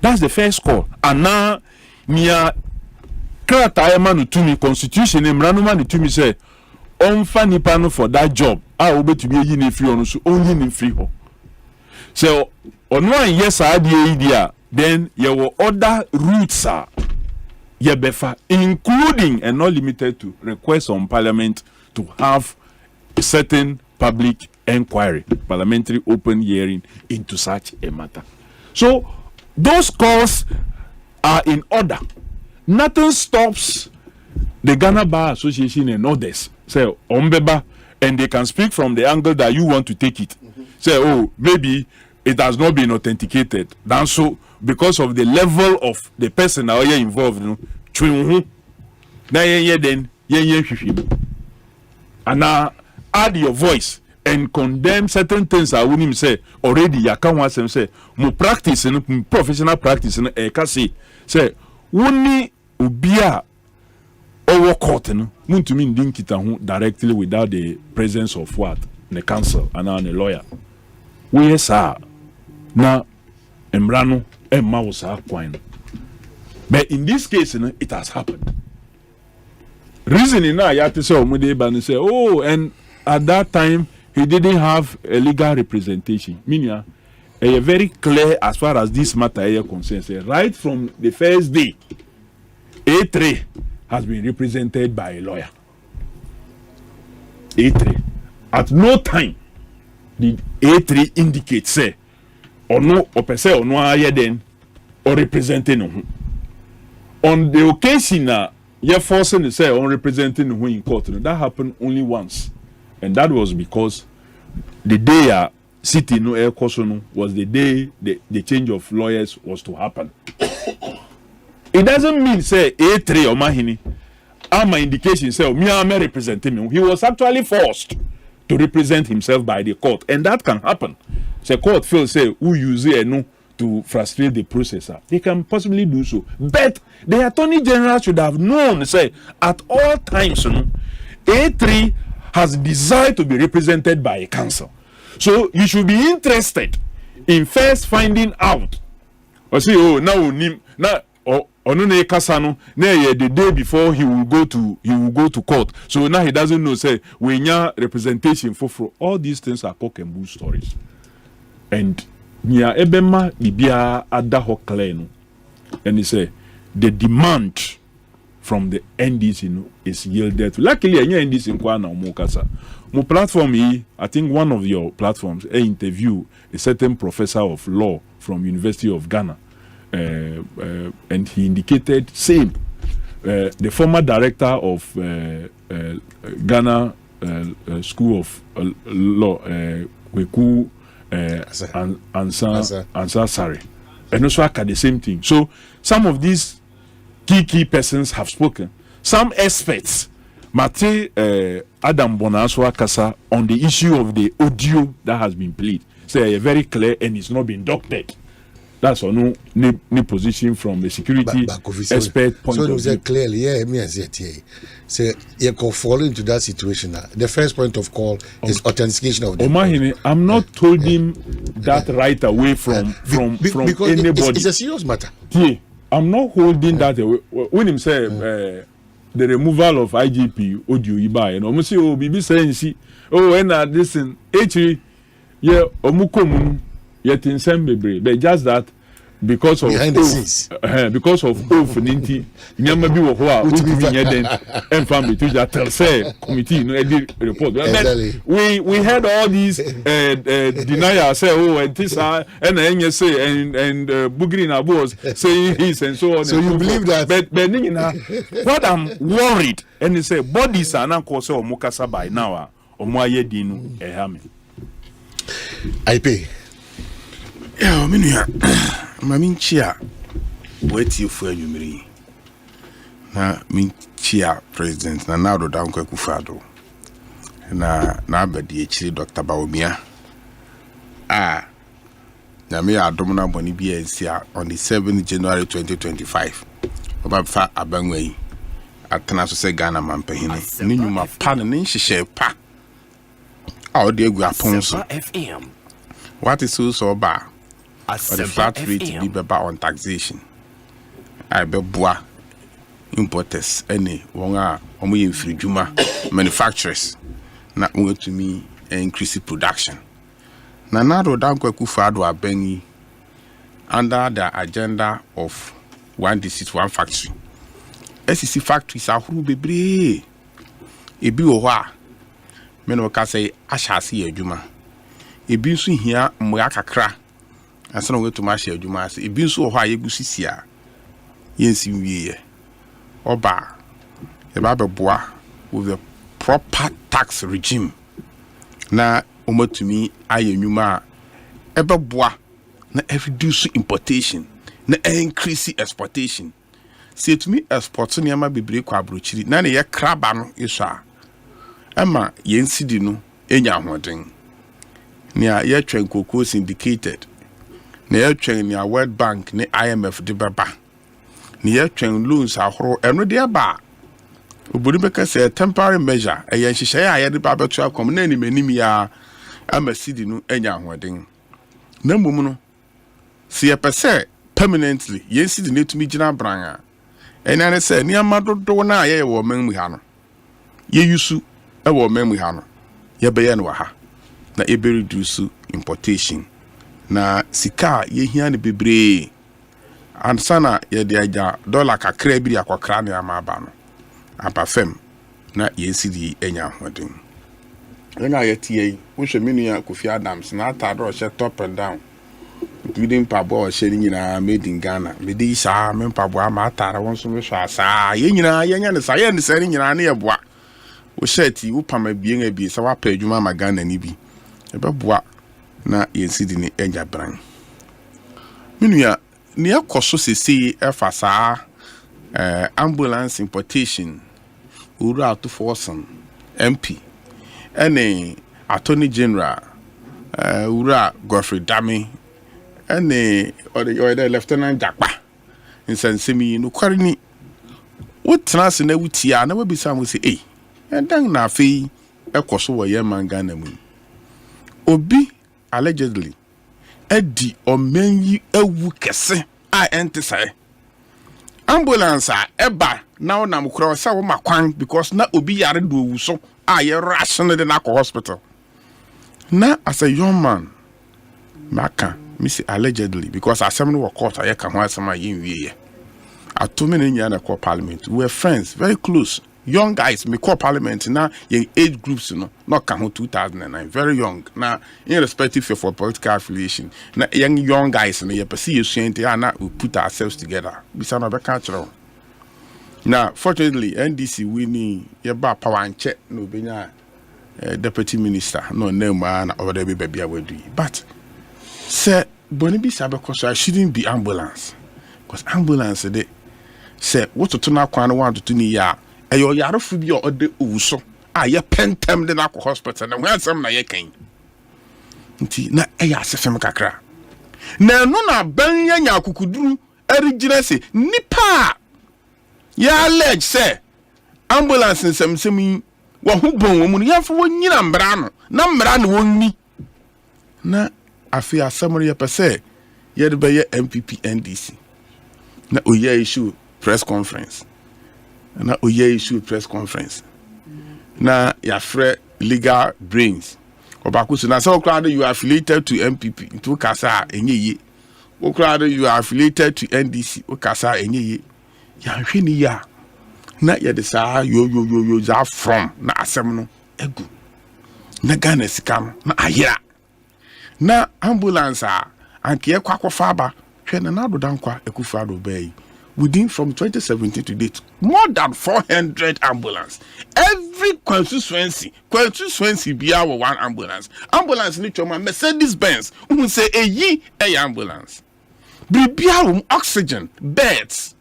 S1: That's the first call. And now near krata manu to me constitution emranu manu to me say on fanny pano for that job I will be to be in free on so only in free ho. So on one yes idea then your other routes are yebefa including and not limited to requests on Parliament to have a certain public inquiry, parliamentary open hearing into such a matter. So those calls are in order. Nothing stops the Ghana Bar Association and others say ombeba, and they can speak from the angle that you want to take it. Say, oh, maybe it has not been authenticated. Then so because of the level of the person now involved, then yen and add your voice and condemn certain things I wouldn't say already ya can want say mo practice in professional practice in say woni ubia over court no muntu min din kita ho directly without the presence of what the counsel and a lawyer we sa na emrano emma wo sa kwan but in this case it has happened. Reasoning now you have to say and say and at that time he didn't have a legal representation, meaning very clear as far as this matter is concerned. Right from the first day, A3 has been represented by a lawyer. A3. At no time did A3 indicate say or no or per se or no higher than or representing. On the occasion you're forcing to say on representing who in court. That happened only once. And that was because the day city no air no was the day the change of lawyers was to happen. It doesn't mean say A3 or Mahini my indication say me am representing him. He was actually forced to represent himself by the court, and that can happen. The court feels say who use it no to frustrate the processor. They can possibly do so. But the Attorney General should have known say at all times A3 has desired to be represented by a counsel. So you should be interested in first finding out. Or say, the day before he will go to court. So now he doesn't know say we need representation for all these things are cock and bull stories. And nia ebema bibia ada ho clear no. And he say the demand from the NDC is yielded. Luckily, NDC in Kwana Mokasa. My platform I think one of your platforms, interview a certain professor of law from University of Ghana, and he indicated same. The former director of Ghana School of Law, Kweku Ansar Sari, and also the same thing. So some of these key persons have spoken. Some experts, Mate Adam Bonaswa Kasa, on the issue of the audio that has been played, say very clear and it's not been doctored. That's no position from a security expert point of view.
S2: Clearly, say you can fall into that situation. The first point of call is authentication of the
S1: Omahini, I'm not holding that right away from anybody.
S2: It's a serious matter.
S1: Yeah. I'm not holding that away. When him say the removal of IGP audio iba, you know, say BB saying and this in actually omukomu yet in bebre, but just that because of
S2: behind the scenes,
S1: because of ninti nyama bi wo ho a utumi nyeden family to just tell say committee no edit report. We had all these deniers say and this and say and Bugri Nabu was saying his and so on.
S2: So you believe that?
S1: But what I'm worried and they say bodies are not cause or mukasa by now or moye dinu ehame.
S2: I pay.
S3: Yeah, Maminchia, wait you for you, na Minchia president, na now down Kufado, na bedi chili Dr. Baumia. Na me a domina bonibia on the 7th January 2025. About fat abangway at Tanaso Ghana Mampahini, Ninuma pan and Nisha pa. Our dear Guaponso FM. What is so bad? For the flat rate to be about on taxation. I be bois importers any wonga omu in free juma manufacturers na unga to me increase production. Na nado dankwe kufado abengi under the agenda of one district one factory. SEC factories are who bebre. Ebi owa men waka say ashasi ejuma. Ebi nso hia mwa kakra. Ansa na we to mash ejuma ase. Ebi nso owa yegusi a yensi wiye. Oba eba beboa with the proper tax regime. Na omotumi aye nyuma ebeboa na reduce importation na increase exportation. see to me export niama bebre kwa abrochiri na ne ye kraba no iso a ema yensidi no enya ahoden nia ye twen koko syndicated na ye twen nia World Bank ne IMF de baba ne ye twen loans ahoro eno de ba obodi beka say temporary measure eye nhihye a ye de ba beto akom na animanim ya ama sidi no enya ahoden na mmom no si ye pese permanently yensidi netumi gina branga enane say niama dodo na ye wo manmu ha no ye yusu e wo manmu ha no ye be ye no ha na e be reduce importation na sika ye hia ne bebre ansana ye de aja dollar kakra bi akokra ne amaba no apafem na yensidi enya hoden ena ye tie wo hwe menu ya Kofi Adams na atado o she top and down including pabo she nyina made in Ghana me di sa me pabo ama atara won so me hwa sa ye nyina ye nya ne sa ye ne sa nyina ne ye boa wo sheti wo pama bien abi sa wa pa adwuma ma Ghana ni bi e be boa na yensidi ne enya bran menu ya ne akoso sesi e fa sa ambulance importation ura to forson MP ene Attorney General ura Godfred ene the Lieutenant Jakpa insensemi no kware ni wotena se na wutia na wabisa mo se endan na afei ekoso wo ye mangana mu obi allegedly edi omenyi ewu kese a entese ambulance a eba na na mukro sa wo makwan because na obi yare do owu so a ye ration de na hospital na as a young man maka misi allegedly because asem no court aye ka ho asem aye nwie atomi na nya na court parliament we were friends very close young guys me court parliament na ye age groups no not ka ho 2009 very young na irrespective for political affiliation na young guys na ye pese ye suente na we put ourselves together bisa na be ka chiro na fortunately NDC winning ye ba power anche no benya deputy minister no name na over be bia wadu but say boni bi sabe koso I shouldn't be ambulance because ambulance de say what to na kwan want to ni ya eyo yarefo bi o de owuso a ye pentem de na ko hospital na wan sam na ye kan nti na eya asefem kakra na no na ban ya nya akukuduru erigina se nipa ya allege say ambulance nsem wo ho bon wo mu ya fo nyina mbra no na mbra no wonni na afi asamri ya pese ye de be ye MPP NDC na oye issue press conference na ya free legal brains obakusu na so crowd you are affiliated to MPP to kasa enye o crowd you are affiliated to NDC o kasa enye ya hwini ya na ye de sa yo za from na asem no egu na Ghana sika na ayira na ambulance anke ye kwakofa aba hwe na adoda nkwa ekufa do bay within from 2017 to date more than 400 ambulance every constituency be our one ambulance ni choma Mercedes Benz who say eyi ambulance bibia oxygen beds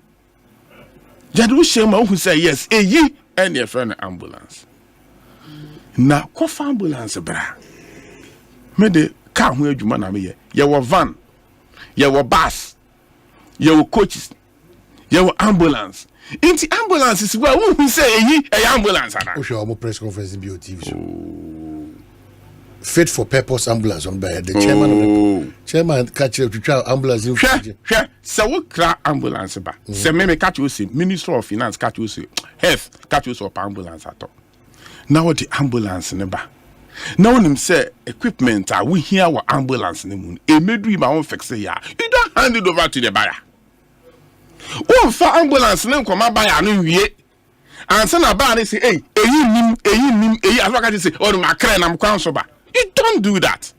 S3: jadu shema who say yes eyi and your friend ambulance na kofa ambulance bra me de car ho adwuma na me ye wo van ye wo bus ye wo coaches ye wo ambulance inti ambulance is where who say eyi ambulance ana
S2: o show press conference in BOTV show fit for purpose ambulance on by the chairman catch to ambulance in
S3: so we cra ambulance ba se me catch we say Minister of Finance catch we say health catch we say ambulance ato now the ambulance ne ba now when him say equipment we hear our ambulance ne mu e medu ma won fix ya you don't hand it over to the buyer won fa ambulance ne nkoma buyer no wie ansa na buyer say eyi nim aswaka say o ma kra na mkwan so ba you don't do that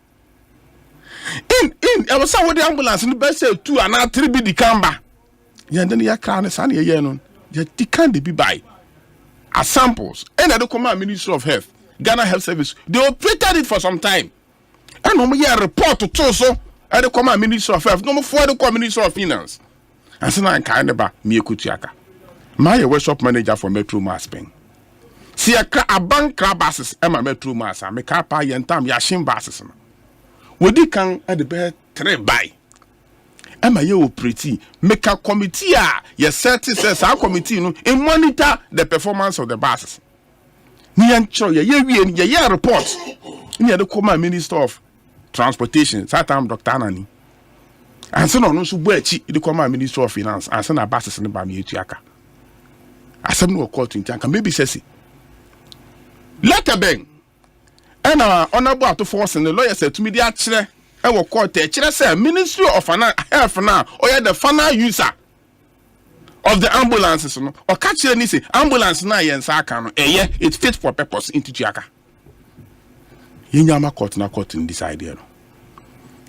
S3: in I was say with the ambulance no be say 2 and 3 be the kamba ya then ya kra ne sa na ye no ya the can be buy as samples and the command Ministry of Health Ghana Health Service they operated it for some time and no me report to so the command Ministry of Health no for the Ministry of Finance and so na kan ba me ekutuaka my workshop manager for Metro Mass Pen. See a bank crab buses and my Metro Mass, I make up and time yashin buses. We did can at the bed 3 by. Am I you pretty? Make a committee, yes, says our committee no, and monitor the performance of the buses. Niancho, yeah, reports. Near the Command Minister of Transportation, Satam Dr. Anani. And so no, so where the Command Minister of Finance, and send our buses in the Bami Tiaka. I said no call to Tiaka, maybe says it. Letter bang. And honorable to force and the lawyer said to me, the actually. I will call the say Ministry of Health now, or the final user of the ambulances, or catch any say ambulance na yen sakano, it's fit for purpose into Tiaka. Yinyama court na court in this idea.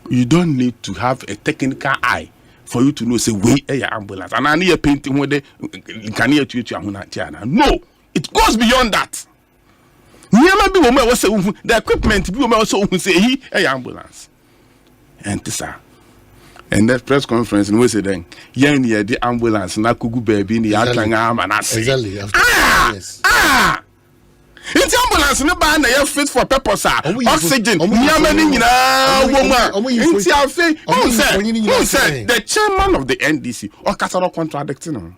S3: You don't need to have a technical eye for you to know say we a ambulance and I need a painting with the can hear to no, it goes beyond that. Nyama bi wo me say the equipment bi wo me so say he a ambulance. And this and that press conference and we say then yen ye the ambulance na kugu baby ni atanga manase
S2: exactly
S3: yes it's ambulance no ba na ye fit for purpose oxygen nyama ni nyina wo mu nti afi who said the chairman of the NDC or kasaro contradicting him.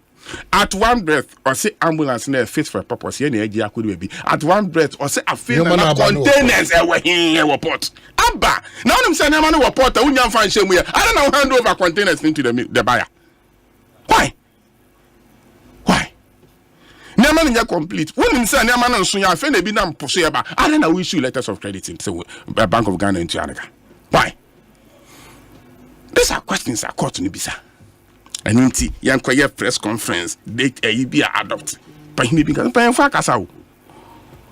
S3: At one breath, or say ambulance na fit for purpose. Ye na eji akodu be. At one breath, or say afi na containers e we port. Abba, now them say na man we port. Unya fan shame here. I don't know hand over containers into the buyer. Why? Na man nya complete. When him say na man nso ya afi na bi na mposo ye ba. I don't know we issue letters of credit into Bank of Ghana into Anaka. Why? These are questions I court ni bisa. And inti yankoye press conference date be adopt pa hini bi kan pa yan fa kasa wo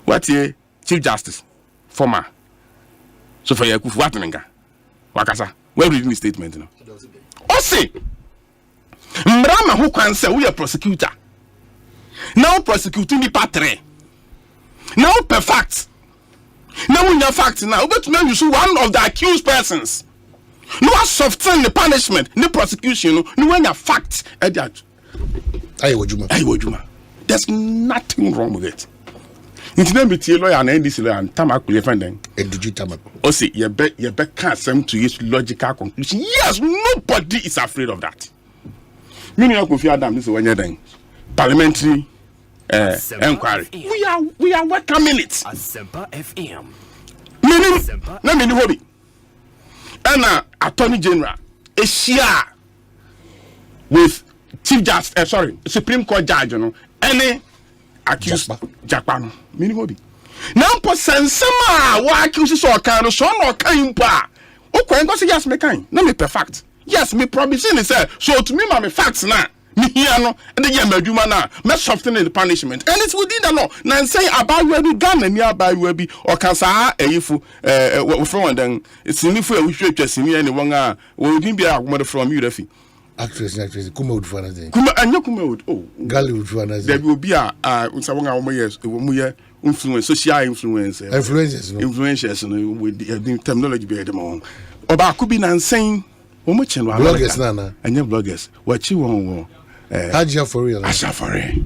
S3: what ye chief justice former so for yakufu what menga wakasa we reading the statement no o say mrama who can say we a prosecutor now prosecuting the patre now per fact now we have fact now but now you see one of the accused persons. No soften the punishment, the prosecution, no when a fact at that. There's nothing wrong with it. It's not be lawyer and NDC lawyer and Tamak will find them.
S2: And did you Tamak?
S3: Oh, see, you bet can't seem to use logical conclusion. Yes, nobody is afraid of that. Meaning, I could fear them. This is when you're doing parliamentary inquiry. We are welcoming it. FM. Meaning, let me hobby. And Attorney General is share with Chief Justice, Supreme Court Judge, any accused Jakpa. Meaning hobby. Now, person some why accuses or kind of son or kind pa. Okay, go say yes, me kind. No me perfect. Yes, me promising is so to me, my facts now. Me here no, and the yama juma na me soften the punishment, and it's within the law. Now say about where be Ghana nearby where be or cancer eyifu we from then it's sinifu we should just me anyone we didn't be a from you refi.
S2: Actress kuma would for anything.
S3: Kuma and kuma would
S2: Gali would for anything.
S3: There will be a someone we influence social influencers with the terminology be the more. Oba could be saying bloggers nana and your bloggers what you want
S2: Aja for real.
S3: Aja for real.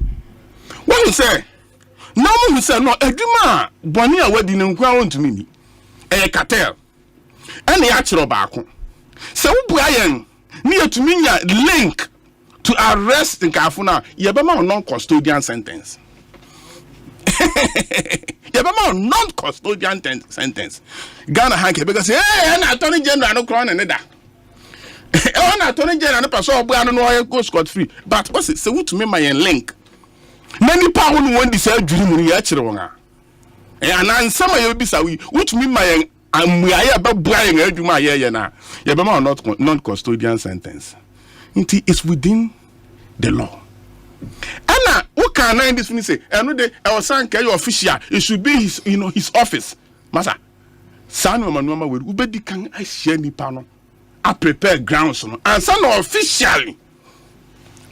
S3: What you say? No one say no eduma boni a wadi nkwa won to me. Cartel. And the actual back. So wo ayen near to me link to arrest in Kafuna yebema non-custodian sentence. Yebema non-custodian sentence. Ghana hanke because hey na Attorney General no crown and that. Attorney General no person I don't know go scot free but what's it say what to me my link many power no want this dream ni ya kire won and answer my bisa we what me my amuaye ba buaye adwuma ye na ye be ma not non-custodian sentence it's within the law and what can I this say and no dey I was saying your official it should be his his office masa sanu manuama we ubedi kan I share ni pa no I prepare grounds and some officially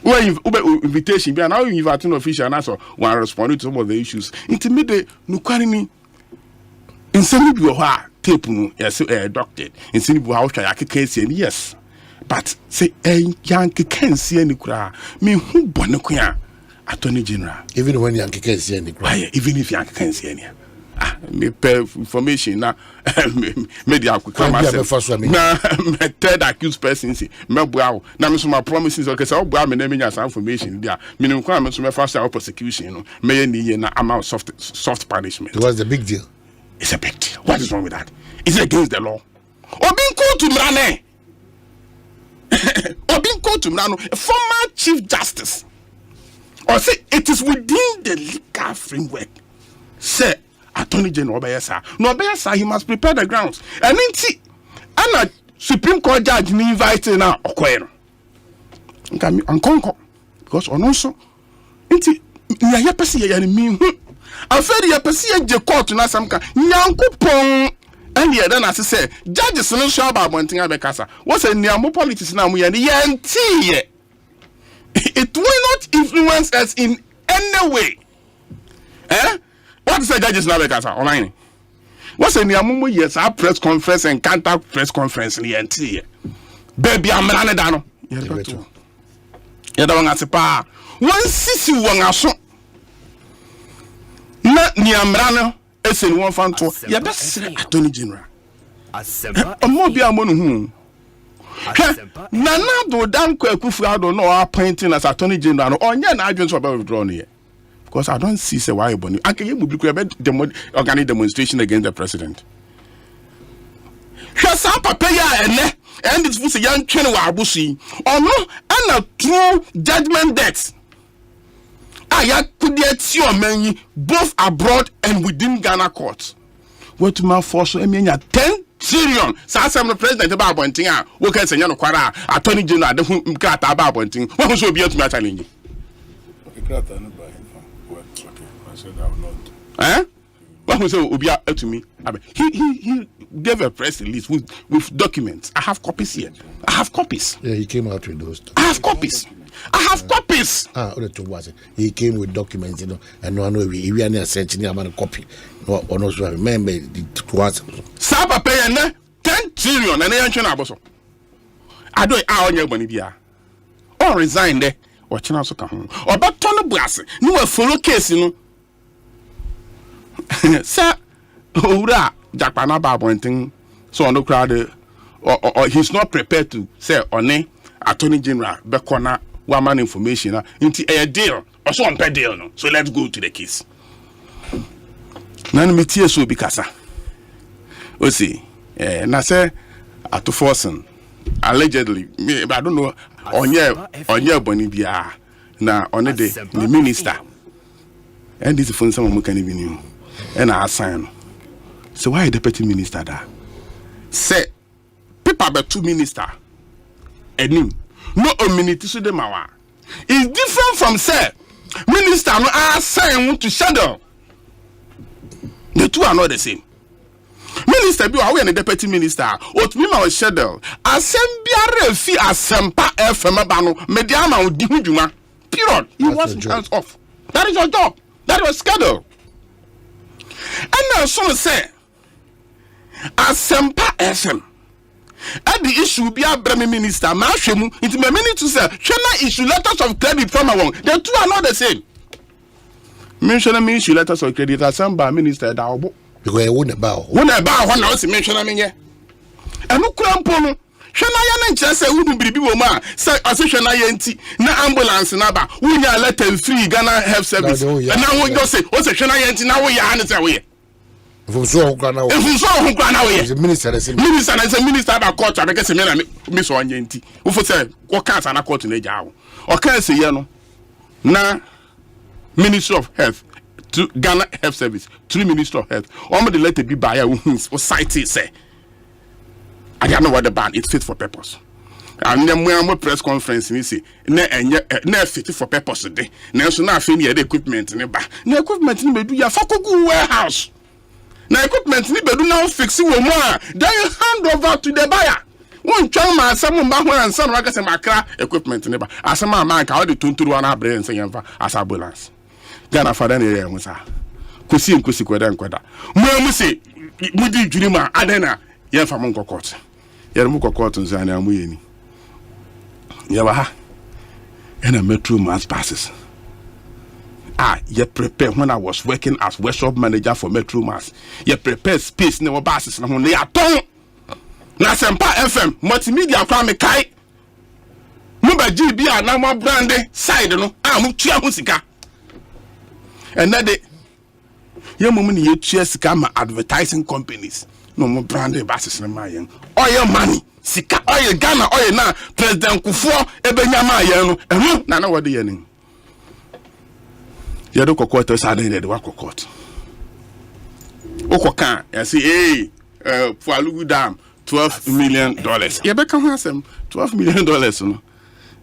S3: when invitation be now you invite an official and also one responding to some of the issues intimidate no carry me in some be tape no yes doctor in some be how try case yes but say young can see any kura me who bone kwa Attorney General.
S2: Even when you can't see any
S3: crime. Even if you can't see any. Me pay information na media quick myself. Na third accused person see me bua na me so my promises okay say bua me na me nya some information dia me no kwa me so me fast prosecution no me ni na amount soft punishment.
S2: What's the big deal?
S3: It's a big deal. What is wrong with that? Is it against the law? Obin Court Mrane. Obin Court Mrano, former Chief Justice. Or say it is within the legal framework. Say Attorney General Obayasa. No Obayasa, he must prepare the grounds. And then a Supreme Court judge me invited now Okoyeno. Nkanko because on also inti ya yapesi ya ni mi aferi yapesi ya je court na samka nyankopon and yeah then as I say judges no show about wanting abekasa what's a niamo politics na mu ya ni yanti it will not influence us in any way. What is the judges now because online? What's a niamumu yes our press conference and counter press conference ni yanti baby I'm running down. Ya da wanga sepa wan sisi wanga so na niamra no ese ni won fanto ya be sere Attorney General omo bia mo no hu na do dan kwa kufu ado no appointing as Attorney General no onye na adwen so be withdraw no ye because I don't see say why boni akaye bubi ko be organic demonstration against the president hwasa papa ya ene and it's for young train wa abusi ono and a true judgment debt aya could get your many both abroad and within Ghana courts what man force emenya 10 trillion sa sam the president about bonting a wo kan senya no kwara Attorney General de hu krata about bonting wo so obi atumi challenge krata no by okay I said I will not what so obi atumi he gave a press release with documents. I have copies here. I have copies.
S2: Yeah, he came out with those.
S3: I have copies. I have copies.
S2: He came with documents, you know, and no, we are not searching a copy. No, also remember it was.
S3: Saba pay 10 trillion and I ain't also. I do it on your money. Or resign there, or China so come. Or but ton of brass. No, a follow case, you know. Sir, Ura. Jakpa na ba bonting so on the crowd or he's not prepared to say on Attorney General be corner one man information into a deal or so on per deal no so let's go to the case nan me tie so bi kasa o see na say at forcing allegedly me I don't know onye boni bia na on the minister and this phone some can even you and I assign. So why deputy minister da? Say people be two minister. Enim. No community so dem awa. It's different from say minister no assign to shadow. The two are not the same. Minister bi we na deputy minister. Otumi ma o shadow. Asem biare fi asempa FM ba no media ma odi hu dwuma. Period. He wants hands off. That is your job. That was schedule. And now some say Asempa SM. And the issue be a Bremi minister, Mashemu, it's my minute to say, China issue letters of credit from a one. The two are not the same. Mention me issue letters of credit, Assemba minister, Dabo.
S2: Because I wouldn't bow.
S3: When I bow, when I was mentioning me, and no crampono. Shana yan say wouldn't be woman, say association INT, na ambulance naba, we are let them free Ghana Health Service. And now we just say, what's a Shana Yanti now we are away.
S2: If we saw the minister,
S3: minister about culture, because Miss Wanyanti, who said, what can't an accord in the jaw? Or can't say, you know, na Minister of Health to Ghana Health Service, to Minister of Health, or the letter be by a society say. I don't know what the ban is fit for purpose. And then when we press conference, you see, na fit for purpose today. Now, so now, the equipment in the back. The equipment in the Yafaku warehouse. Now, equipment in the now fix it more. Then you hand over to the buyer. One chama, someone back and some rackets and macra equipment in the back. As a man, how the tuntu one our brain saying as ambulance. Ghana for the area, Musa. Kusi and Kusi Queda and Queda. Musi, Mudi Jurima, Adena, Yafamunko Court. Yamuko Court and Zania Muyeni. Yawaha. And a metro mass passes. you prepare when I was working as workshop manager for Metro Mass. You prepare space no basis na they are ton. Na Sempa FM multimedia kwa me kai. Mo ba GB na mo brand side no. Mo tua ho sika. And that day ye mo ni ye tua sika ma advertising companies. No mo brand basis na ma yen. Oil money. Sika oil Ghana oil na President Kufuor ebenya ma yen no. Na what dey yen. You don't court us are the work of court. Okokan, you see, hey, Fualugu Dam, $12 million. You better have some $12 million. No,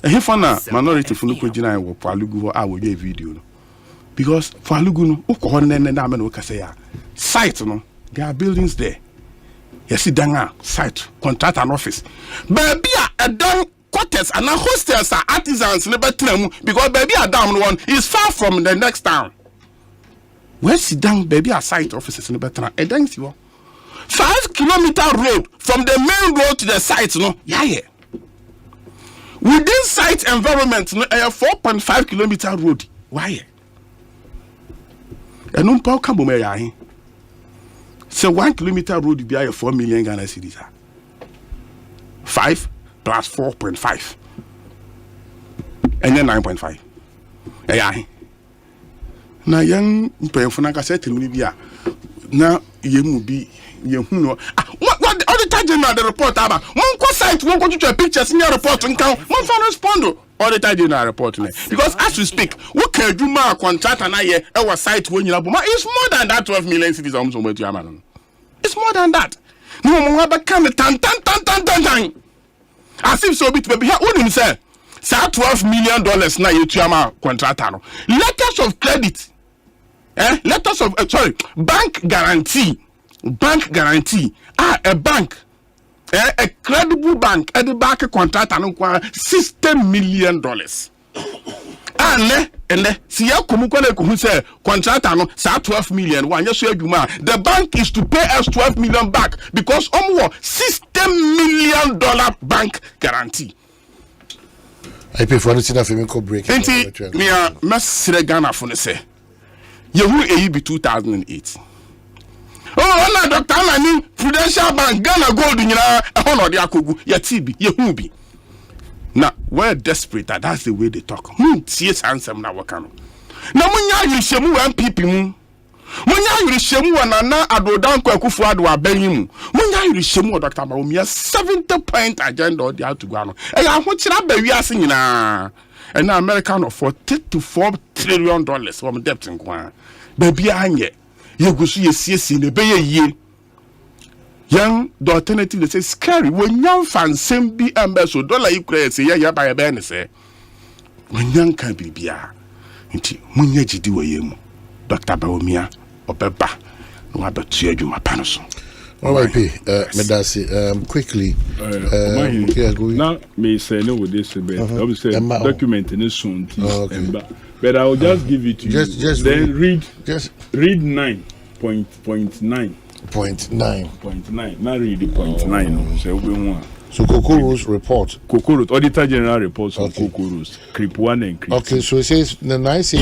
S3: and if na minority for Nuku Jina or Fualugu, I will give video. Because Fualugu, no, Okohon and Naman Okasaya, site, no, there are buildings there. You see, Danga, site, contract an office. Baby, a done. Quarters and now hostels are artisans because baby are down one is far from the next town. Where sit down baby are site offices in the better and then 5-kilometer road from the main road to the site no yeah. Within site environment no a 4.5 kilometer road why and no power come ya so 1 kilometer road be a 4 million Ghana cedis 5 plus 4.5 and then 9.5 yeah na young payfuna ka set me bia na yemu bi yehu no what auditor general the report aba one ko site one ko to pictures in your report nkan one for respond auditor general report because as we speak what can do ma contractor na ye our site when you but it's more than that 12 million cedis almost what you am it's more than that no mo aba kan tan as if so bit baby here wouldn't say 12 million dollars na you tuama contractor no letters of credit letters of bank guarantee a bank a credible bank at the back contractor no $60 million and see ya kumukole ku say contractor no 12 million one year so adwuma the bank is to pay us 12 million back because $60 million bank guarantee.
S2: I pay for anything for me ko break.
S3: Enti me a mesre Ghana for ne say yehu eyi be 2008. Oh na Dr. Anani Prudential Bank Ghana gold nyina e no de akogu ya TB yehu bi. Now, we're desperate. That's the way they talk. See answer na wakano. Na munya yishemu MPP mu. Munya yishemu na adodan kwa kufu ado abani mu. Munya yishemu Dr. Maumia 70-point agenda or the out to go no. E ya ho kira ba wiase nyina. And now American of $44 trillion from debt nkwa. Baby anye. Yegusu yesiesi ne be ye. Young, the alternative they say scary when young fans same be ambassador dollar equal say ya by a ben say when young can be bia nti munye gidi wayemu Dr. Baumia obeba no abetu adwuma panoso.
S2: All right, Medasi, quickly.
S1: Now, may say no with this, obviously, document in this soon. But I will just give it to you.
S2: Just
S1: then read 9.9.
S2: 0.9.
S1: Not read the 0.9. So
S2: Kokoro's report.
S1: Kokoro's Auditor General reports on Kokoro's CRIP 1 and CRIP 2.
S2: Okay, so it says the nice.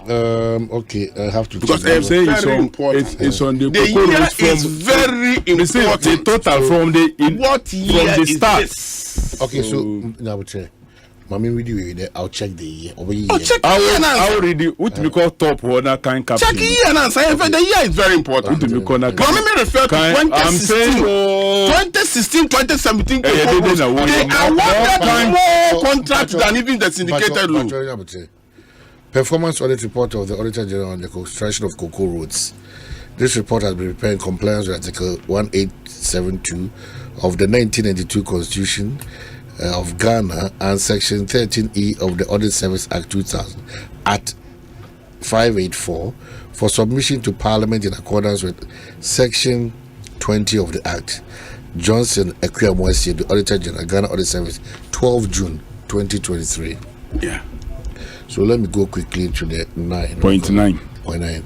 S2: Okay, I have to
S3: because I'm saying it's on the
S1: year
S3: is very important.
S1: The total from the
S3: what year
S1: from the start.
S3: This?
S2: Okay, so now we'll check. I'll check the year.
S3: I will read it. What we call top order kind captain. Check year and answer. The year is very important. Let me refer to 2016, 2017. They awarded more contracts than even the syndicated law.
S2: Performance audit report of the Auditor General on the construction of cocoa roads. This report has been prepared in compliance with Article 1872 of the 1992 Constitution of Ghana and Section 13E of the Audit Service Act 2000 at 584 for submission to Parliament in accordance with Section 20 of the Act. Johnson Ekwuamwesi, the Auditor General, Ghana Audit Service, 12 June 2023.
S3: Yeah.
S2: So let me go quickly to the
S1: 9.9.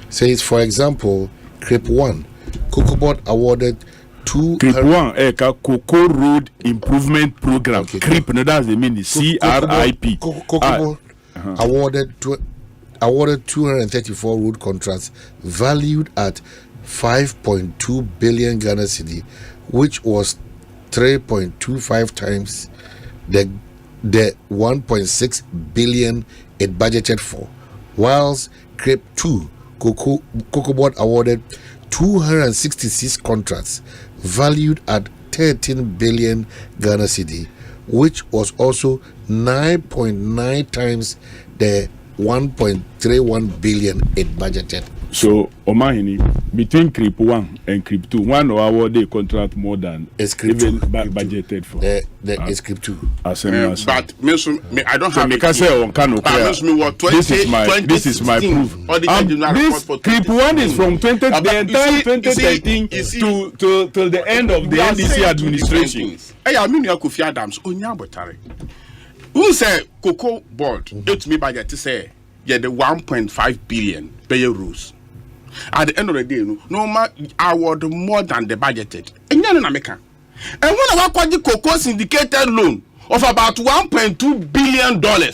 S2: Says, for example, CRIP 1, Cocoa Board awarded
S1: CRIP 1, Cocoa Road Improvement Program.
S2: Okay,
S1: CRIP, no, that's the meaning. CRIP.
S2: Cocoa Board awarded awarded 234 road contracts valued at 5.2 billion Ghana cedi, which was 3.25 times the 1.6 billion it budgeted for, whilst CRIP 2 Cocoa Board awarded 266 contracts valued at 13 billion Ghana cedi, which was also 9.9 times the 1.31 billion it budgeted.
S1: So, Omahini, between CRIP 1 and CRIP 2, one award they contract more than even budgeted for.
S2: The CRIP 2.
S3: But I don't have
S1: this is my proof. This CRIP 1 is from 2013 to the end of the NDC administration.
S3: I mean, you could fear dams. Who said Cocoa Board? It's me budget to say, yeah, the 1.5 billion pay rules. At the end of the day, no matter award more than the budgeted. And then America. And when I got the Cocoa syndicated loan of about $1.2 billion, a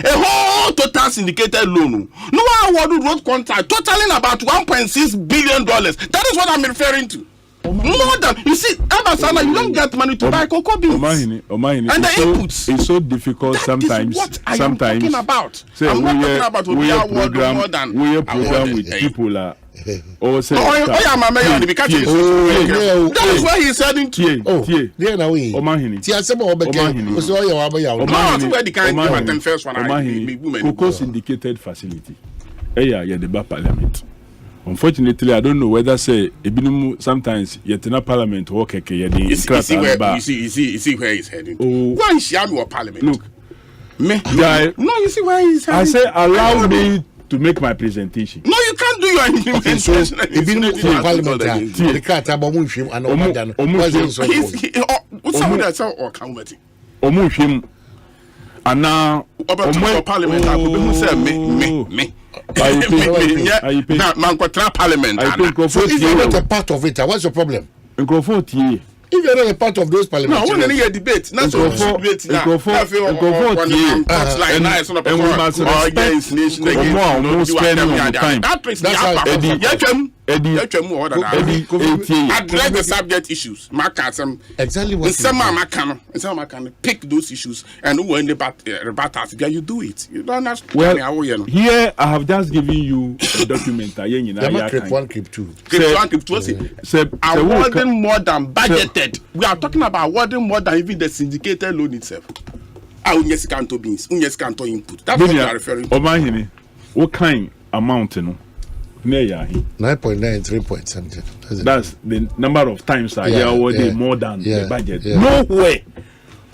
S3: whole total syndicated loan. No award road contract totaling about $1.6 billion. That is what I'm referring to. More than you see, Abasala, you don't get money to buy cocoa beans.
S1: Omahini,
S3: and the inputs.
S1: It's so difficult sometimes.
S3: What I am talking about.
S1: Say,
S3: I'm not talking about what we are program
S1: more than we are program with people are.
S3: That is why he's heading to.
S1: Omahini, Cocoa Syndicated facility. Yeah, the Parliament. Unfortunately, I don't know whether say sometimes yet in a parliament work
S3: you see where he's heading. Go and share your parliament.
S1: Look,
S3: no, you see where he's heading.
S1: I say allow me to make my presentation.
S3: No, you can't do your implementation.
S1: And now,
S3: parliament, me. Parliament.
S2: So if you're not a part of it, what's your problem? If you're not a part of those parliaments,
S3: no, I want to hear debate. That's what debate now. Address the subject issues.
S2: Exactly what
S3: some pick those issues, and when the battles, you do it. You don't have.
S1: Well, here I have just given you a document.
S2: CRIP 1, CRIP 2.
S3: CRIP 1, CRIP 2. Awarding more than budgeted. We are talking about awarding more than even the syndicated loan itself. Yes, can't beans. Yes, can't input. That's what you are referring to.
S1: Omahini, what kind amount?
S2: 9.9, 3 point something.
S1: That's the number of times I hear awarded more than the budget.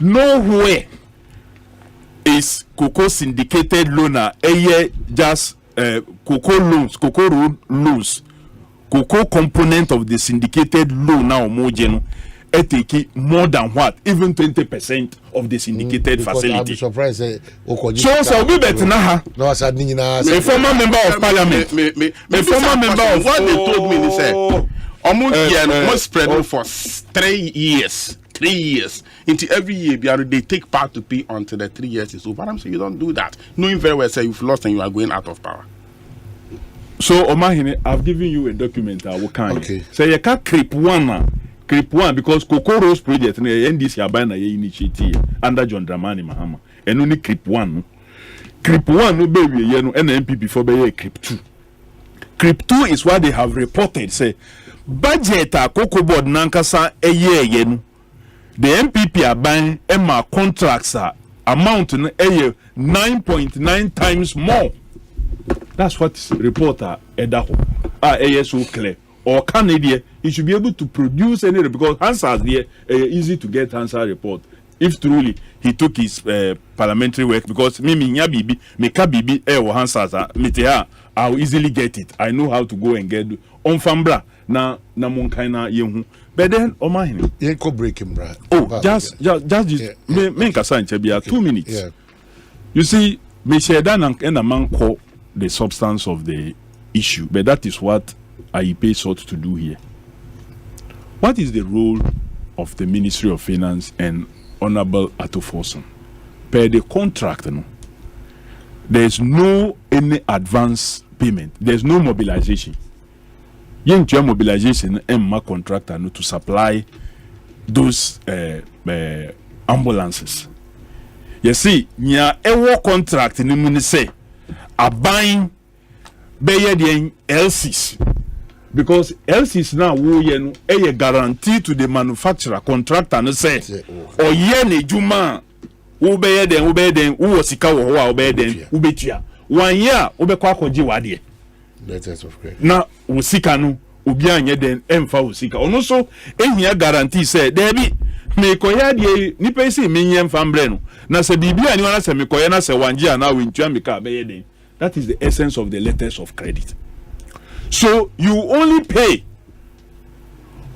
S1: Nowhere is Cocoa syndicated loaner just cocoa loans, cocoa component of the syndicated loan now more more than what? Even 20% of the syndicated facility.
S2: I'm surprised.
S1: So we better now.
S2: No,
S1: a former member of parliament.
S3: A former member of what they told me, they said, almost spread for 3 years. 3 years. Into every year, they take part to pay until the 3 years is over. I'm saying you don't do that. Knowing very well, say you've lost and you are going out of power.
S1: So, Omahini, I've given you a document.
S2: Okay.
S1: So you can't CRIP 1 because Cocoa Rose project and the NDC are buying a initiative under John Dramani Mahama. And only CRIP 1. CRIP 1 no baby and MPP for be CRIP 2. CRIP 2 is what they have reported. Say budget a Cocoa Board nankasa a year yenu. The MPP are buying Emma contracts amount in a year 9.9 times more. That's what reporter Edaho ASO clear. Or Canada, he should be able to produce any because answers there easy to get answer report. If truly he took his parliamentary work, because me bibi answers I'll easily get it. I know how to go and get on fambra na monkaina yehu. But then Omahini,
S2: you could break him, right?
S1: Oh, just me 2 minutes.
S2: Yeah.
S1: You see, me share that and a man call the substance of the issue, but that is what IEP sought to do here. What is the role of the Ministry of Finance and Honorable Attoforson? Per the contract, there's no any advance payment. There's no mobilization. Yentua mobilization and contractor no to supply those ambulances. You see, nya ewo contract ni mu ni say aban beye den LCs, because LCs now wo ye no e guarantee to the manufacturer contractor no say o ye na ejuma wo beye den wo sika wo ho a wo beye den wo betua 1 year wo be kwa akogye wade
S2: letters of credit
S1: na wo sika no obi anye den emfa wo sika ono so ehia guarantee say there be me koya de nipa isi menye mfa mbre no na se bibia ni wana se me koya na se wanje na wentua me ka beye den. That is the essence of the letters of credit. So you only pay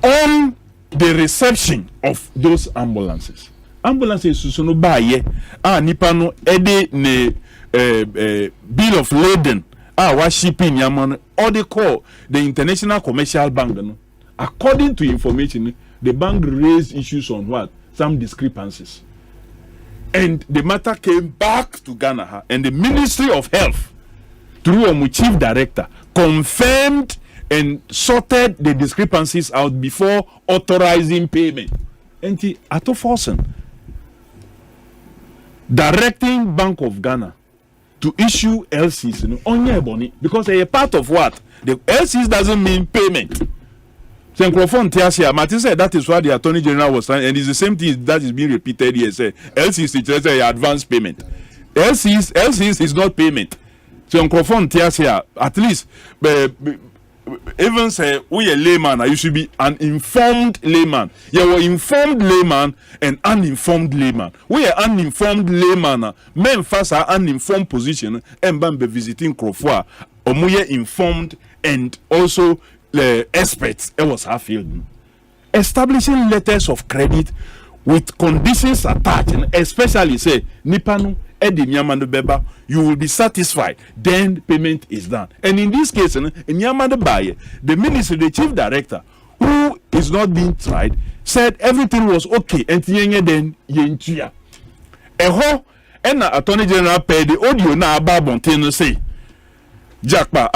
S1: on the reception of those ambulances. Ambulances so no buy nipa no ede ne bill of lading wa shipping yaman, or they call the International Commercial Bank no. According to information, the bank raised issues on what? Some discrepancies. And the matter came back to Ghana, and the Ministry of Health, through a chief director, confirmed and sorted the discrepancies out before authorizing payment. And he forcing directing Bank of Ghana to issue LCs on your money, because they are part of what? The LCs doesn't mean payment. So Martin said that is what the Attorney General was saying, and it's the same thing that is being repeated here. Say LCs is advance payment. LCs is not payment. So at least even say we a layman, you should be an informed layman. You were informed layman and uninformed layman. We are uninformed layman. Men first are uninformed position and be visiting Crawford. Omuye informed and also experts. It was half field. Establishing letters of credit with conditions attached, especially say Nipanu Edi Nyamando Beba, you will be satisfied. Then payment is done. And in this case, in Nyamando Baye, the minister, the chief director, who is not being tried, said everything was okay. And then yentia. Eho, and the Attorney General paid the audio na Babontin say, Jakpa,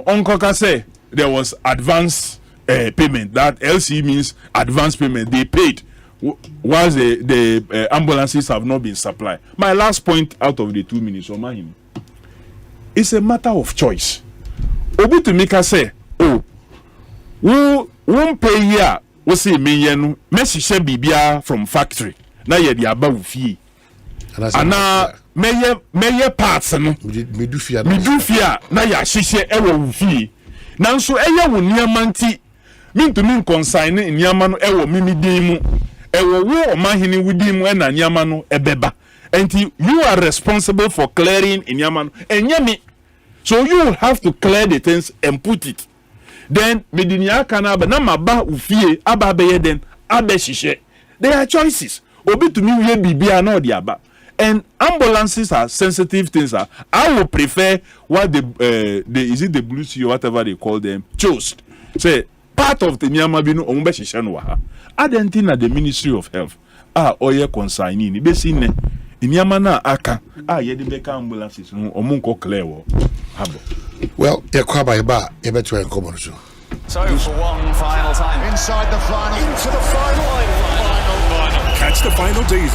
S1: Uncle say there was advance payment. That LC means advance payment. They paid whilst the ambulances have not been supplied. My last point out of the 2 minutes, it's a matter of choice. Obutumika say, oh, we won't pay here. We say million. Messi she bibia from factory. Na ye di aba ufie. Ana meye parts no. Midufia na ya hihye ewo ufie. Nanso eye wo niam nti mintumi consign niam no ewo mimidin mu. Ewo wo omahini wudi mu na niam no ebeba. And you are responsible for clearing in niam no. Enyemi. So you will have to clear the things and put it. Then midinia kana ba na maba ufie aba beye den abe hihye. There are choices. Obi to me we bibia na odi aba. And ambulances are sensitive things. I would prefer what the is it the blue sea or whatever they call them chose. Say part of the Nyamabino Ombe Shishanwa. Adentina the Ministry of Health. Oye consignee. Besine. Inyamana aka. Yedi beka ambulances. Omunko clear.
S2: Well, Yakaba, Ebetu and Comorsho.
S4: So for one final time. Inside the final. Into the final. Final.
S5: Catch the final days